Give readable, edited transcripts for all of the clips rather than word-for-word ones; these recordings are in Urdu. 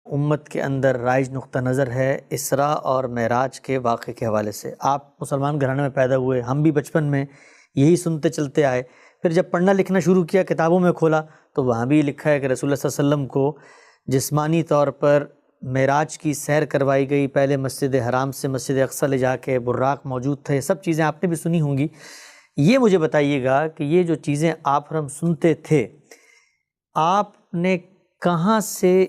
امت کے اندر رائج نقطہ نظر ہے اسراء اور معراج کے واقعے کے حوالے سے. آپ مسلمان گھرانے میں پیدا ہوئے، ہم بھی بچپن میں یہی سنتے چلتے آئے. پھر جب پڑھنا لکھنا شروع کیا، کتابوں میں کھولا تو وہاں بھی لکھا ہے کہ رسول اللہ صلی اللہ علیہ وسلم کو جسمانی طور پر معراج کی سیر کروائی گئی. پہلے مسجد حرام سے مسجد اقصی لے جا کے براق موجود تھے. یہ سب چیزیں آپ نے بھی سنی ہوں گی. یہ مجھے بتائیے گا کہ یہ جو چیزیں آپ ہم سنتے تھے، آپ نے کہاں سے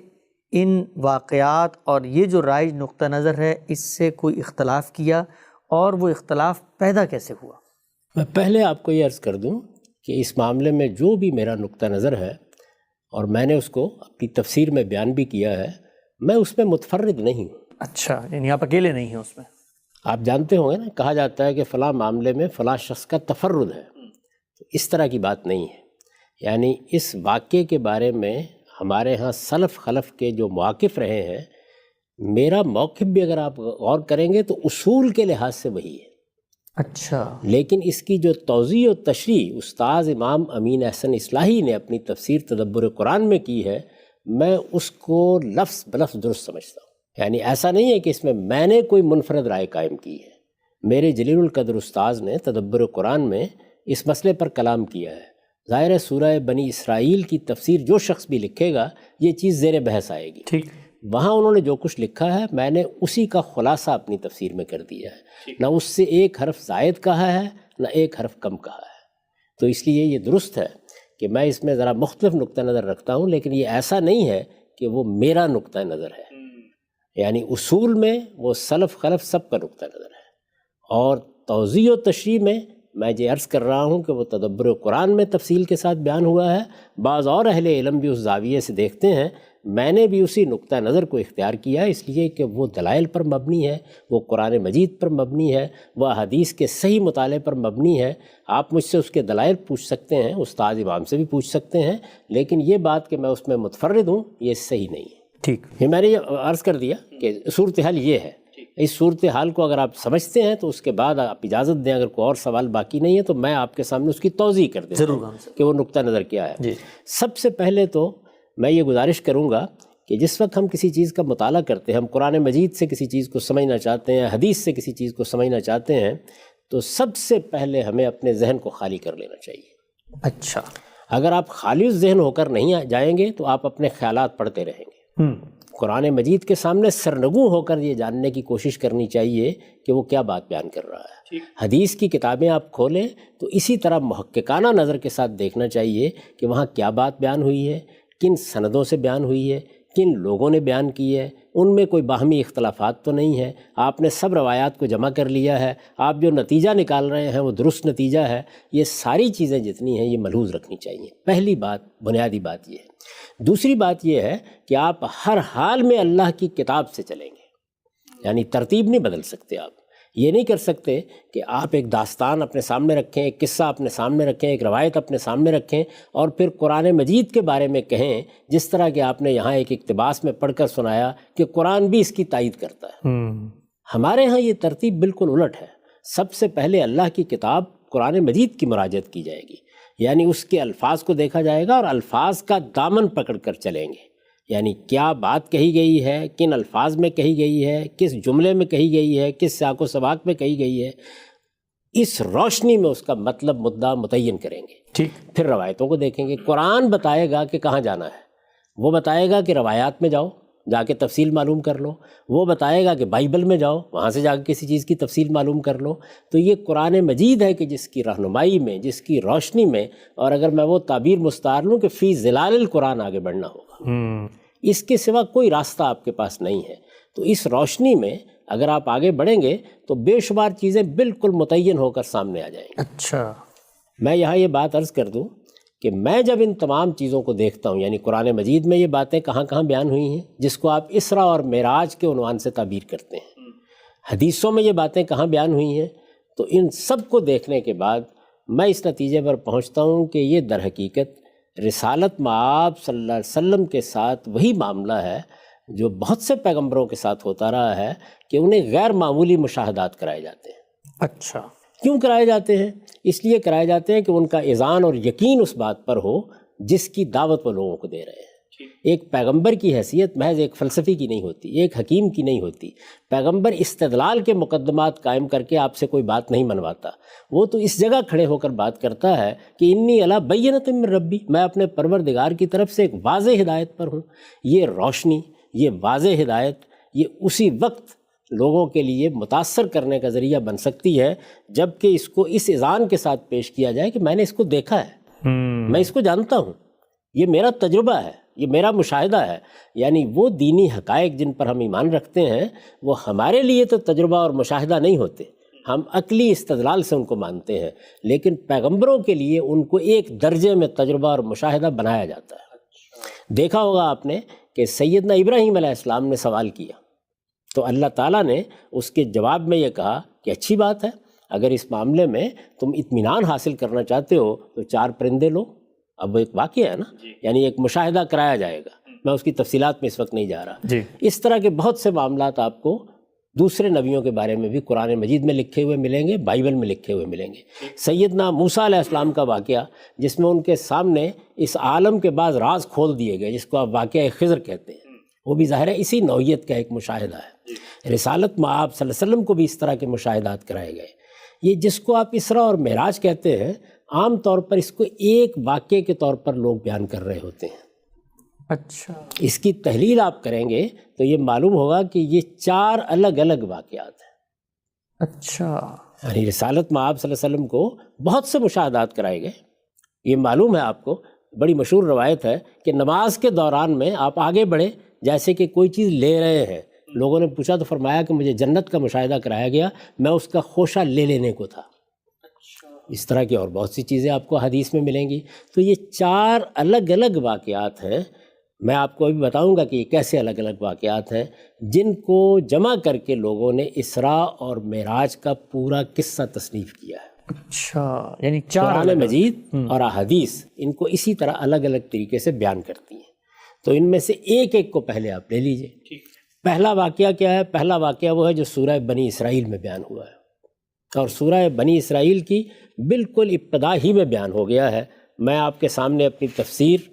ان واقعات اور یہ جو رائج نقطہ نظر ہے اس سے کوئی اختلاف کیا، اور وہ اختلاف پیدا کیسے ہوا؟ میں پہلے آپ کو یہ عرض کر دوں کہ اس معاملے میں جو بھی میرا نقطہ نظر ہے، اور میں نے اس کو اپنی تفسیر میں بیان بھی کیا ہے، میں اس میں متفرد نہیں ہوں. اچھا، یعنی آپ اکیلے نہیں ہیں اس میں. آپ جانتے ہوں گے نا، کہا جاتا ہے کہ فلاں معاملے میں فلاں شخص کا تفرد ہے. تو اس طرح کی بات نہیں ہے. یعنی اس واقعے کے بارے میں ہمارے ہاں سلف خلف کے جو مواقف رہے ہیں، میرا موقف بھی اگر آپ غور کریں گے تو اصول کے لحاظ سے وہی ہے. اچھا. لیکن اس کی جو توضیح و تشریح استاذ امام امین احسن اصلاحی نے اپنی تفسیر تدبر قرآن میں کی ہے، میں اس کو لفظ بلفظ درست سمجھتا ہوں. یعنی ایسا نہیں ہے کہ اس میں نے کوئی منفرد رائے قائم کی ہے. میرے جلیل القدر استاذ نے تدبر قرآن میں اس مسئلے پر کلام کیا ہے. ظاہر ہے سورہ بنی اسرائیل کی تفسیر جو شخص بھی لکھے گا یہ چیز زیر بحث آئے گی. ٹھیک. وہاں انہوں نے جو کچھ لکھا ہے میں نے اسی کا خلاصہ اپنی تفسیر میں کر دیا ہے. نہ اس سے ایک حرف زائد کہا ہے نہ ایک حرف کم کہا ہے. تو اس لیے یہ درست ہے کہ میں اس میں ذرا مختلف نقطہ نظر رکھتا ہوں، لیکن یہ ایسا نہیں ہے کہ وہ میرا نقطہ نظر ہے. یعنی اصول میں وہ سلف خلف سب کا نقطہ نظر ہے، اور توضیح و تشریح میں یہ عرض کر رہا ہوں کہ وہ تدبر قرآن میں تفصیل کے ساتھ بیان ہوا ہے. بعض اور اہل علم بھی اس زاویے سے دیکھتے ہیں، میں نے بھی اسی نقطہ نظر کو اختیار کیا ہے، اس لیے کہ وہ دلائل پر مبنی ہے، وہ قرآن مجید پر مبنی ہے، وہ حدیث کے صحیح مطالعے پر مبنی ہے. آپ مجھ سے اس کے دلائل پوچھ سکتے ہیں، استاد امام سے بھی پوچھ سکتے ہیں، لیکن یہ بات کہ میں اس میں متفرد ہوں یہ صحیح نہیں ہے. ٹھیک. یہ میں نے یہ عرض کر دیا کہ صورتحال یہ ہے. اس صورتحال کو اگر آپ سمجھتے ہیں تو اس کے بعد آپ اجازت دیں، اگر کوئی اور سوال باقی نہیں ہے تو میں آپ کے سامنے اس کی توضیح کر دیتا ہوں کہ وہ نقطہ نظر کیا ہے. جی. سب سے پہلے تو میں یہ گزارش کروں گا کہ جس وقت ہم کسی چیز کا مطالعہ کرتے ہیں، ہم قرآن مجید سے کسی چیز کو سمجھنا چاہتے ہیں، حدیث سے کسی چیز کو سمجھنا چاہتے ہیں، تو سب سے پہلے ہمیں اپنے ذہن کو خالی کر لینا چاہیے. اچھا. اگر آپ خالی ذہن ہو کر نہیں جائیں گے تو آپ اپنے خیالات پڑھتے رہیں گے. قرآن مجید کے سامنے سرنگوں ہو کر یہ جاننے کی کوشش کرنی چاہیے کہ وہ کیا بات بیان کر رہا ہے. حدیث کی کتابیں آپ کھولیں تو اسی طرح محققانہ نظر کے ساتھ دیکھنا چاہیے کہ وہاں کیا بات بیان ہوئی ہے، کن سندوں سے بیان ہوئی ہے، کن لوگوں نے بیان کی ہے، ان میں کوئی باہمی اختلافات تو نہیں ہے. آپ نے سب روایات کو جمع کر لیا ہے، آپ جو نتیجہ نکال رہے ہیں وہ درست نتیجہ ہے. یہ ساری چیزیں جتنی ہیں یہ ملحوظ رکھنی چاہیے. پہلی بات، بنیادی بات یہ ہے. دوسری بات یہ ہے کہ آپ ہر حال میں اللہ کی کتاب سے چلیں گے. یعنی ترتیب نہیں بدل سکتے. آپ یہ نہیں کر سکتے کہ آپ ایک داستان اپنے سامنے رکھیں، ایک قصہ اپنے سامنے رکھیں، ایک روایت اپنے سامنے رکھیں اور پھر قرآن مجید کے بارے میں کہیں جس طرح کہ آپ نے یہاں ایک اقتباس میں پڑھ کر سنایا کہ قرآن بھی اس کی تائید کرتا ہے. ہمارے ہاں یہ ترتیب بالکل الٹ ہے. سب سے پہلے اللہ کی کتاب قرآن مجید کی مراجعت کی جائے گی، یعنی اس کے الفاظ کو دیکھا جائے گا اور الفاظ کا دامن پکڑ کر چلیں گے. یعنی کیا بات کہی گئی ہے، کن الفاظ میں کہی گئی ہے، کس جملے میں کہی گئی ہے، کس سیاق و سباق میں کہی گئی ہے، اس روشنی میں اس کا مطلب مدعا متعین کریں گے. ٹھیک. پھر روایتوں کو دیکھیں گے. قرآن بتائے گا کہ کہاں جانا ہے، وہ بتائے گا کہ روایات میں جاؤ، جا کے تفصیل معلوم کر لو. وہ بتائے گا کہ بائبل میں جاؤ، وہاں سے جا کے کسی چیز کی تفصیل معلوم کر لو. تو یہ قرآن مجید ہے کہ جس کی رہنمائی میں، جس کی روشنی میں، اور اگر میں وہ تعبیر مستعار لوں کہ فی ظلال القرآن آگے بڑھنا ہوگا. اس کے سوا کوئی راستہ آپ کے پاس نہیں ہے. تو اس روشنی میں اگر آپ آگے بڑھیں گے تو بے شمار چیزیں بالکل متعین ہو کر سامنے آ جائیں گی. اچھا. میں یہاں یہ بات عرض کر دوں کہ میں جب ان تمام چیزوں کو دیکھتا ہوں، یعنی قرآن مجید میں یہ باتیں کہاں کہاں بیان ہوئی ہیں جس کو آپ اسراء اور معراج کے عنوان سے تعبیر کرتے ہیں، حدیثوں میں یہ باتیں کہاں بیان ہوئی ہیں، تو ان سب کو دیکھنے کے بعد میں اس نتیجے پر پہنچتا ہوں کہ یہ در حقیقت رسالت مآب صلی اللہ علیہ وسلم کے ساتھ وہی معاملہ ہے جو بہت سے پیغمبروں کے ساتھ ہوتا رہا ہے کہ انہیں غیر معمولی مشاہدات کرائے جاتے ہیں. اچھا. کیوں کرائے جاتے ہیں؟ اس لیے کرائے جاتے ہیں کہ ان کا اذعان اور یقین اس بات پر ہو جس کی دعوت وہ لوگوں کو دے رہے ہیں. ایک پیغمبر کی حیثیت محض ایک فلسفی کی نہیں ہوتی، ایک حکیم کی نہیں ہوتی۔ پیغمبر استدلال کے مقدمات قائم کر کے آپ سے کوئی بات نہیں منواتا، وہ تو اس جگہ کھڑے ہو کر بات کرتا ہے کہ انی علی بینۃ من ربی، میں اپنے پروردگار کی طرف سے ایک واضح ہدایت پر ہوں۔ یہ روشنی، یہ واضح ہدایت، یہ اسی وقت لوگوں کے لیے متاثر کرنے کا ذریعہ بن سکتی ہے جب کہ اس کو اس اذعان کے ساتھ پیش کیا جائے کہ میں نے اس کو دیکھا ہے، میں اس کو جانتا ہوں، یہ میرا تجربہ ہے، یہ میرا مشاہدہ ہے۔ یعنی وہ دینی حقائق جن پر ہم ایمان رکھتے ہیں وہ ہمارے لیے تو تجربہ اور مشاہدہ نہیں ہوتے، ہم عقلی استدلال سے ان کو مانتے ہیں، لیکن پیغمبروں کے لیے ان کو ایک درجے میں تجربہ اور مشاہدہ بنایا جاتا ہے۔ دیکھا ہوگا آپ نے کہ سیدنا ابراہیم علیہ السلام نے سوال کیا تو اللہ تعالیٰ نے اس کے جواب میں یہ کہا کہ اچھی بات ہے، اگر اس معاملے میں تم اطمینان حاصل کرنا چاہتے ہو تو 4 پرندے لو۔ اب وہ ایک واقعہ ہے نا، یعنی ایک مشاہدہ کرایا جائے گا، میں اس کی تفصیلات میں اس وقت نہیں جا رہا۔ اس طرح کے بہت سے معاملات آپ کو دوسرے نبیوں کے بارے میں بھی قرآن مجید میں لکھے ہوئے ملیں گے، بائبل میں لکھے ہوئے ملیں گے۔ سیدنا موسیٰ علیہ السلام کا واقعہ جس میں ان کے سامنے اس عالم کے بعض راز کھول دیے گئے، جس کو آپ واقعہ خضر کہتے ہیں، وہ بھی ظاہر ہے اسی نوعیت کا ایک مشاہدہ ہے۔ رسالت میں آپ صلی اللہ علیہ وسلم کو بھی اس طرح کے مشاہدات کرائے گئے۔ یہ جس کو آپ اسراء اور معراج کہتے ہیں، عام طور پر اس کو ایک واقعے کے طور پر لوگ بیان کر رہے ہوتے ہیں۔ اچھا، اس کی تحلیل آپ کریں گے تو یہ معلوم ہوگا کہ یہ 4 الگ الگ واقعات ہیں۔ اچھا، یعنی رسالت میں آپ صلی اللہ علیہ وسلم کو بہت سے مشاہدات کرائے گئے۔ یہ معلوم ہے آپ کو، بڑی مشہور روایت ہے کہ نماز کے دوران میں آپ آگے بڑھے جیسے کہ کوئی چیز لے رہے ہیں، لوگوں نے پوچھا تو فرمایا کہ مجھے جنت کا مشاہدہ کرایا گیا، میں اس کا خوشہ لے لینے کو تھا۔ اس طرح کی اور بہت سی چیزیں آپ کو حدیث میں ملیں گی۔ تو یہ 4 الگ الگ واقعات ہیں۔ میں آپ کو ابھی بتاؤں گا کہ یہ کیسے الگ الگ واقعات ہیں جن کو جمع کر کے لوگوں نے اسراء اور معراج کا پورا قصہ تصنیف کیا ہے۔ اچھا، یعنی 4 قرآن مجید اور احادیث ان کو اسی طرح الگ الگ طریقے سے بیان کرتی ہیں۔ تو ان میں سے ایک ایک کو پہلے آپ لے لیجئے۔ پہلا واقعہ کیا ہے؟ پہلا واقعہ وہ ہے جو سورہ بنی اسرائیل میں بیان ہوا ہے، اور سورہ بنی اسرائیل کی بالکل ابتدا ہی میں بیان ہو گیا ہے۔ میں آپ کے سامنے اپنی تفسیر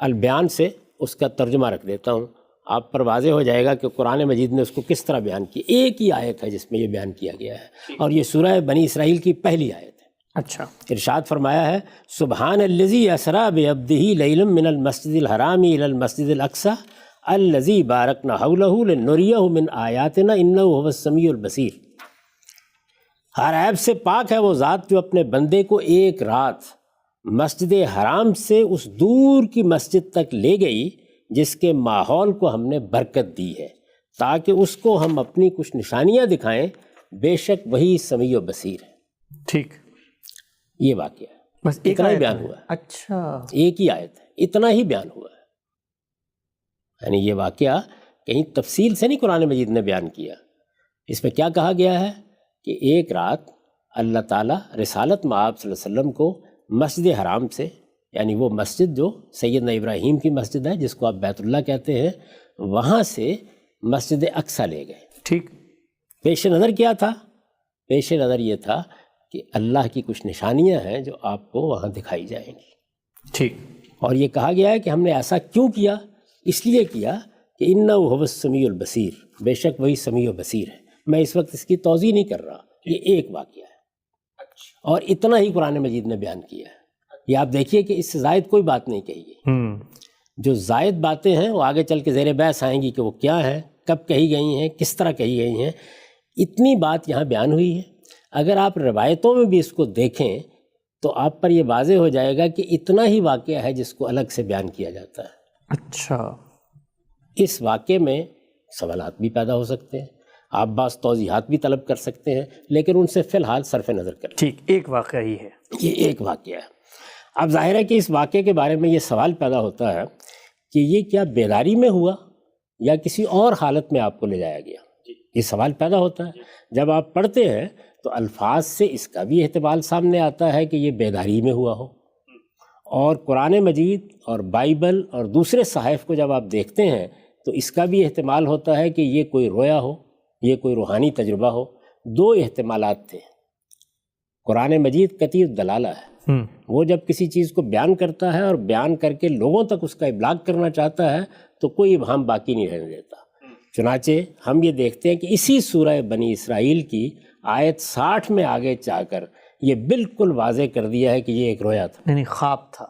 البیان سے اس کا ترجمہ رکھ دیتا ہوں، آپ پر واضح ہو جائے گا کہ قرآن مجید نے اس کو کس طرح بیان کیا۔ ایک ہی آیت ہے جس میں یہ بیان کیا گیا ہے، اور یہ سورہ بنی اسرائیل کی پہلی آیت ہے۔ اچھا، ارشاد فرمایا ہے، سبحان الذی اسریٰ بعبدہ لیلا من المسجد الحرام الی المسجد الاقصی الذی بارکنا حولہ لنریہ من آیاتنا انہ هو السمیع البصیر۔ ہر عیب سے پاک ہے وہ ذات جو اپنے بندے کو ایک رات مسجد حرام سے اس دور کی مسجد تک لے گئی جس کے ماحول کو ہم نے برکت دی ہے تاکہ اس کو ہم اپنی کچھ نشانیاں دکھائیں، بے شک وہی سمیع و بصیر ہے۔ ٹھیک، یہ واقعہ ہے، بس ایک اتنا ہی آیت بیان ہے۔ ہوا ہے، اچھا، ایک ہی آیت ہے، اتنا ہی بیان ہوا ہے۔ یعنی یہ واقعہ کہیں تفصیل سے نہیں قرآن مجید نے بیان کیا۔ اس میں کیا کہا گیا ہے کہ ایک رات اللہ تعالیٰ رسالت مآب صلی اللہ علیہ وسلم کو مسجد حرام سے، یعنی وہ مسجد جو سیدنا ابراہیم کی مسجد ہے جس کو آپ بیت اللہ کہتے ہیں، وہاں سے مسجد اقصیٰ لے گئے۔ ٹھیک، پیش نظر کیا تھا؟ پیش نظر یہ تھا کہ اللہ کی کچھ نشانیاں ہیں جو آپ کو وہاں دکھائی جائیں گی۔ ٹھیک، اور یہ کہا گیا ہے کہ ہم نے ایسا کیوں کیا؟ اس لیے کیا کہ انہ هو السمیع البصیر، بے شک وہی سمیع و بصیر ہے۔ میں اس وقت اس کی توضیح نہیں کر رہا، یہ ایک واقعہ ہے اور اتنا ہی قرآن مجید نے بیان کیا ہے۔ یہ آپ دیکھیے کہ اس سے زائد کوئی بات نہیں کہی گئی۔ جو زائد باتیں ہیں وہ آگے چل کے زیر بحث آئیں گی کہ وہ کیا ہیں، کب کہی گئی ہیں، کس طرح کہی گئی ہیں۔ اتنی بات یہاں بیان ہوئی ہے۔ اگر آپ روایتوں میں بھی اس کو دیکھیں تو آپ پر یہ واضح ہو جائے گا کہ اتنا ہی واقعہ ہے جس کو الگ سے بیان کیا جاتا ہے۔ اچھا، اس واقعے میں سوالات بھی پیدا ہو سکتے ہیں، آپ بعض توضیحات بھی طلب کر سکتے ہیں، لیکن ان سے فی الحال صرف نظر کریں۔ ٹھیک، ایک واقعہ ہی ہے، یہ ایک واقعہ ہے۔ اب ظاہر ہے کہ اس واقعے کے بارے میں یہ سوال پیدا ہوتا ہے کہ یہ کیا بیداری میں ہوا یا کسی اور حالت میں آپ کو لے جایا گیا؟ یہ سوال پیدا ہوتا ہے۔ جب آپ پڑھتے ہیں تو الفاظ سے اس کا بھی احتمال سامنے آتا ہے کہ یہ بیداری میں ہوا ہو، اور قرآن مجید اور بائبل اور دوسرے صحائف کو جب آپ دیکھتے ہیں تو اس کا بھی احتمال ہوتا ہے کہ یہ کوئی رویا ہو، یہ کوئی روحانی تجربہ ہو۔ 2 احتمالات تھے۔ قرآن مجید قطعی الدلالہ ہے، وہ جب کسی چیز کو بیان کرتا ہے اور بیان کر کے لوگوں تک اس کا ابلاغ کرنا چاہتا ہے تو کوئی ابہام باقی نہیں رہنے دیتا۔ چنانچہ ہم یہ دیکھتے ہیں کہ اسی سورہ بنی اسرائیل کی آیت 60 میں آگے جا کر یہ بالکل واضح کر دیا ہے کہ یہ ایک رویا تھا، یعنی خواب تھا۔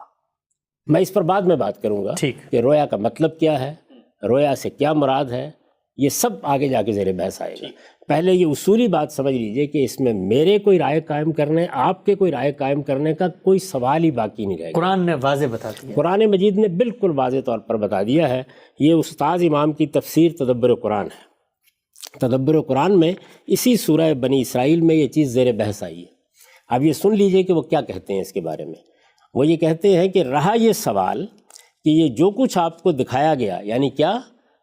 میں اس پر بعد میں بات کروں گا کہ رویا کا مطلب کیا ہے، رویا سے کیا مراد ہے، یہ سب آگے جا کے زیر بحث آئے گا۔ پہلے یہ اصولی بات سمجھ لیجئے کہ اس میں میرے کوئی رائے قائم کرنے، آپ کے کوئی رائے قائم کرنے کا کوئی سوال ہی باقی نہیں رہے گا۔ قرآن نے واضح بتا دیا، قرآن مجید نے بالکل واضح طور پر بتا دیا ہے۔ یہ استاذ امام کی تفسیر تدبر قرآن ہے۔ تدبر قرآن میں اسی سورہ بنی اسرائیل میں یہ چیز زیر بحث آئی ہے۔ اب یہ سن لیجئے کہ وہ کیا کہتے ہیں اس کے بارے میں۔ وہ یہ کہتے ہیں کہ رہا یہ سوال کہ یہ جو کچھ آپ کو دکھایا گیا، یعنی کیا،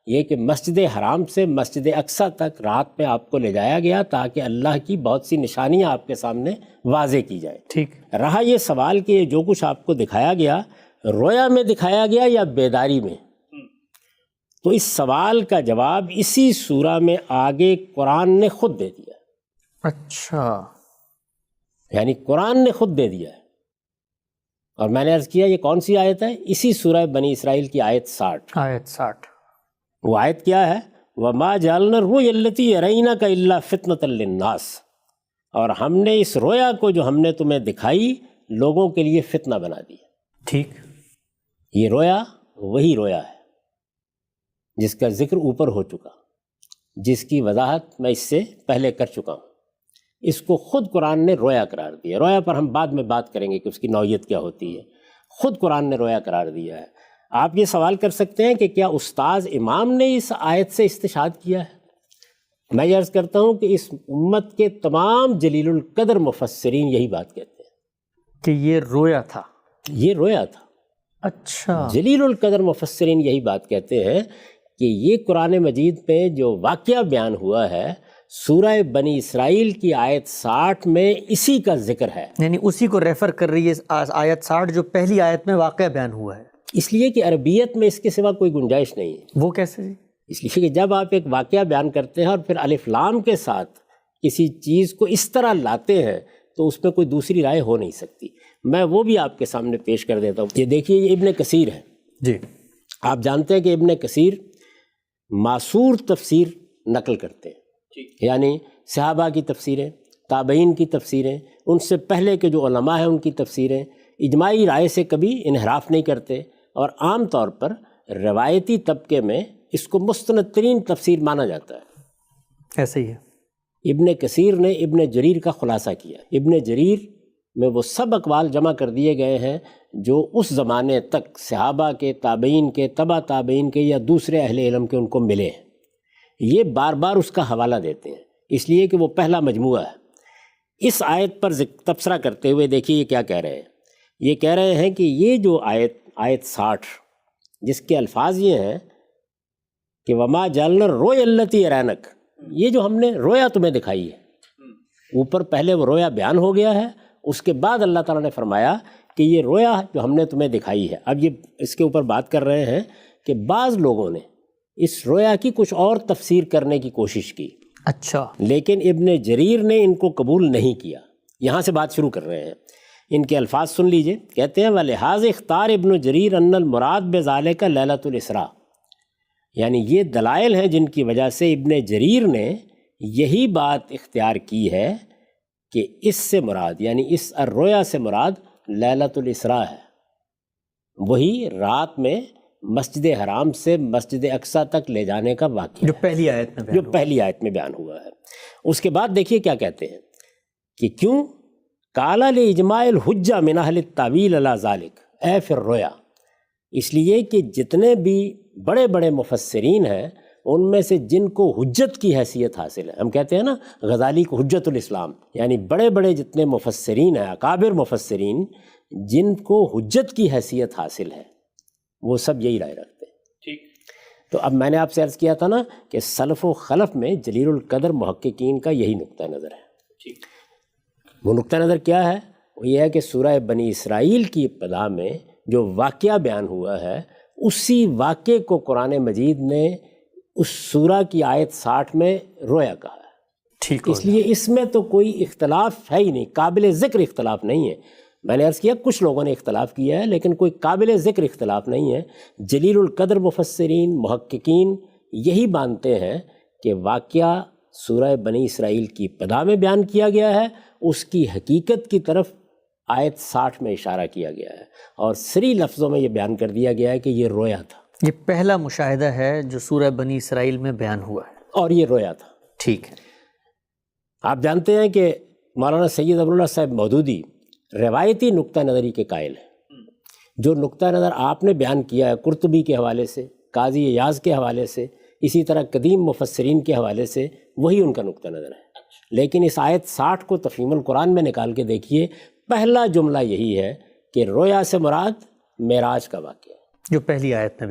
یہ کہ مسجد حرام سے مسجد اقصیٰ تک رات میں آپ کو لے جایا گیا تاکہ اللہ کی بہت سی نشانیاں آپ کے سامنے واضح کی جائیں۔ ٹھیک۔ رہا یہ سوال کہ یہ جو کچھ آپ کو دکھایا گیا رویا میں دکھایا گیا یا بیداری میں، تو اس سوال کا جواب اسی سورہ میں آگے قرآن نے خود دے دیا۔ اچھا، یعنی قرآن نے خود دے دیا ہے۔ اور میں نے عرض کیا یہ کون سی آیت ہے؟ اسی سورہ بنی اسرائیل کی آیت 60۔ آیت 60 وہ آیت کیا ہے؟ وَمَا جَعَلْنَا الرُّؤْيَا الَّتِي أَرَيْنَاكَ إِلَّا فِتْنَةً لِلنَّاسِ، اور ہم نے اس رویا کو جو ہم نے تمہیں دکھائی لوگوں کے لیے فتنہ بنا دی۔ ٹھیک۔ یہ رویا وہی رویا ہے جس کا ذکر اوپر ہو چکا، جس کی وضاحت میں اس سے پہلے کر چکا ہوں۔ اس کو خود قرآن نے رویا قرار دیا۔ رویا پر ہم بعد میں بات کریں گے کہ اس کی نوعیت کیا ہوتی ہے۔ خود قرآن نے رویا قرار دیا ہے۔ آپ یہ سوال کر سکتے ہیں کہ کیا استاذ امام نے اس آیت سے استشہاد کیا ہے؟ میں یہ عرض کرتا ہوں کہ اس امت کے تمام جلیل القدر مفسرین یہی بات کہتے ہیں کہ یہ رویا تھا، یہ رویا تھا۔ اچھا، جلیل القدر مفسرین یہی بات کہتے ہیں کہ یہ قرآن مجید میں جو واقعہ بیان ہوا ہے سورہ بنی اسرائیل کی آیت 60 میں اسی کا ذکر ہے۔ یعنی اسی کو ریفر کر رہی ہے آیت 60 جو پہلی آیت میں واقعہ بیان ہوا ہے۔ اس لیے کہ عربیت میں اس کے سوا کوئی گنجائش نہیں ہے۔ وہ کیسے جی؟ اس لیے کہ جب آپ ایک واقعہ بیان کرتے ہیں اور پھر الف لام کے ساتھ کسی چیز کو اس طرح لاتے ہیں تو اس میں کوئی دوسری رائے ہو نہیں سکتی۔ میں وہ بھی آپ کے سامنے پیش کر دیتا ہوں۔ یہ دیکھیے، یہ ابن کثیر ہے جی۔ آپ جانتے ہیں کہ ابن کثیر معصور تفسیر نقل کرتے ہیں، یعنی صحابہ کی تفسیریں، تابعین کی تفسیریں، ان سے پہلے کے جو علماء ہیں ان کی تفسیریں، اجماعی رائے سے کبھی انحراف نہیں کرتے، اور عام طور پر روایتی طبقے میں اس کو مستند ترین تفسیر مانا جاتا ہے۔ ایسے ہی ہے۔ ابن کثیر نے ابن جریر کا خلاصہ کیا۔ ابن جریر میں وہ سب اقوال جمع کر دیے گئے ہیں جو اس زمانے تک صحابہ کے، تابعین کے، تبع تابعین کے یا دوسرے اہل علم کے ان کو ملے ہیں۔ یہ بار بار اس کا حوالہ دیتے ہیں اس لیے کہ وہ پہلا مجموعہ ہے۔ اس آیت پر تبصرہ کرتے ہوئے دیکھیے یہ کیا کہہ رہے ہیں۔ یہ کہہ رہے ہیں کہ یہ جو آیت 60 جس کے الفاظ یہ ہیں کہ وما جعلنا الرؤیا التي ارینک، یہ جو ہم نے رویا تمہیں دکھائی ہے، اوپر پہلے وہ رویا بیان ہو گیا ہے، اس کے بعد اللہ تعالیٰ نے فرمایا کہ یہ رویا جو ہم نے تمہیں دکھائی ہے۔ اب یہ اس کے اوپر بات کر رہے ہیں کہ بعض لوگوں نے اس رویا کی کچھ اور تفسیر کرنے کی کوشش کی، اچھا، لیکن ابن جریر نے ان کو قبول نہیں کیا۔ یہاں سے بات شروع کر رہے ہیں۔ ان کے الفاظ سن لیجئے، کہتے ہیں وَلِحَاظِ اختار ابن جریر ان المراد بذالک لیلۃ الاسراء، یعنی یہ دلائل ہیں جن کی وجہ سے ابن جریر نے یہی بات اختیار کی ہے کہ اس سے مراد، یعنی اس الرویا سے مراد لیلۃ الاسراء ہے، وہی رات میں مسجد حرام سے مسجد اقصیٰ تک لے جانے کا واقعہ جو پہلی آیت میں بیان ہوا ہے۔ اس کے بعد دیکھیے کیا کہتے ہیں کہ کیوں قال لاجماع الحجہ من اہل التاویل علی ذالک، اے فی الرؤیا، اس لیے کہ جتنے بھی بڑے بڑے مفسرین ہیں ان میں سے جن کو حجت کی حیثیت حاصل ہے، ہم کہتے ہیں نا غزالی کو حجت الاسلام، یعنی بڑے بڑے جتنے مفسرین ہیں، اکابر مفسرین جن کو حجت کی حیثیت حاصل ہے، وہ سب یہی رائے رکھتے ہیں۔ ٹھیک۔ تو اب میں نے آپ سے عرض کیا تھا نا کہ سلف و خلف میں جلیل القدر محققین کا یہی نقطہ نظر ہے۔ ٹھیک۔ وہ نقطہ نظر کیا ہے؟ وہ یہ ہے کہ سورہ بنی اسرائیل کی ابتدا میں جو واقعہ بیان ہوا ہے اسی واقعے کو قرآن مجید نے اس سورہ کی آیت 60 میں رویا کہا ہے۔ ٹھیک، اس لیے اس میں تو کوئی اختلاف ہے ہی نہیں، قابل ذکر اختلاف نہیں ہے۔ میں نے عرض کیا کچھ لوگوں نے اختلاف کیا ہے لیکن کوئی قابل ذکر اختلاف نہیں ہے۔ جلیل القدر مفسرین محققین یہی مانتے ہیں کہ واقعہ سورہ بنی اسرائیل کی ابتدا میں بیان کیا گیا ہے، اس کی حقیقت کی طرف آیت 60 میں اشارہ کیا گیا ہے، اور صریح لفظوں میں یہ بیان کر دیا گیا ہے کہ یہ رویا تھا۔ یہ پہلا مشاہدہ ہے جو سورہ بنی اسرائیل میں بیان ہوا ہے، اور یہ رویا تھا۔ ٹھیک ہے۔ آپ جانتے ہیں کہ مولانا سید ابواللہ صاحب مودودی روایتی نقطہ نظری کے قائل ہیں۔ جو نقطہ نظر آپ نے بیان کیا ہے قرطبی کے حوالے سے، قاضی ایاز کے حوالے سے، اسی طرح قدیم مفسرین کے حوالے سے، وہی ان کا نقطہ نظر ہے۔ لیکن اس آیت 60 کو تفہیم القرآن میں نکال کے دیکھیے، پہلا جملہ یہی ہے کہ رویا سے مراد معراج کا واقعہ ہے، جو پہلی آیت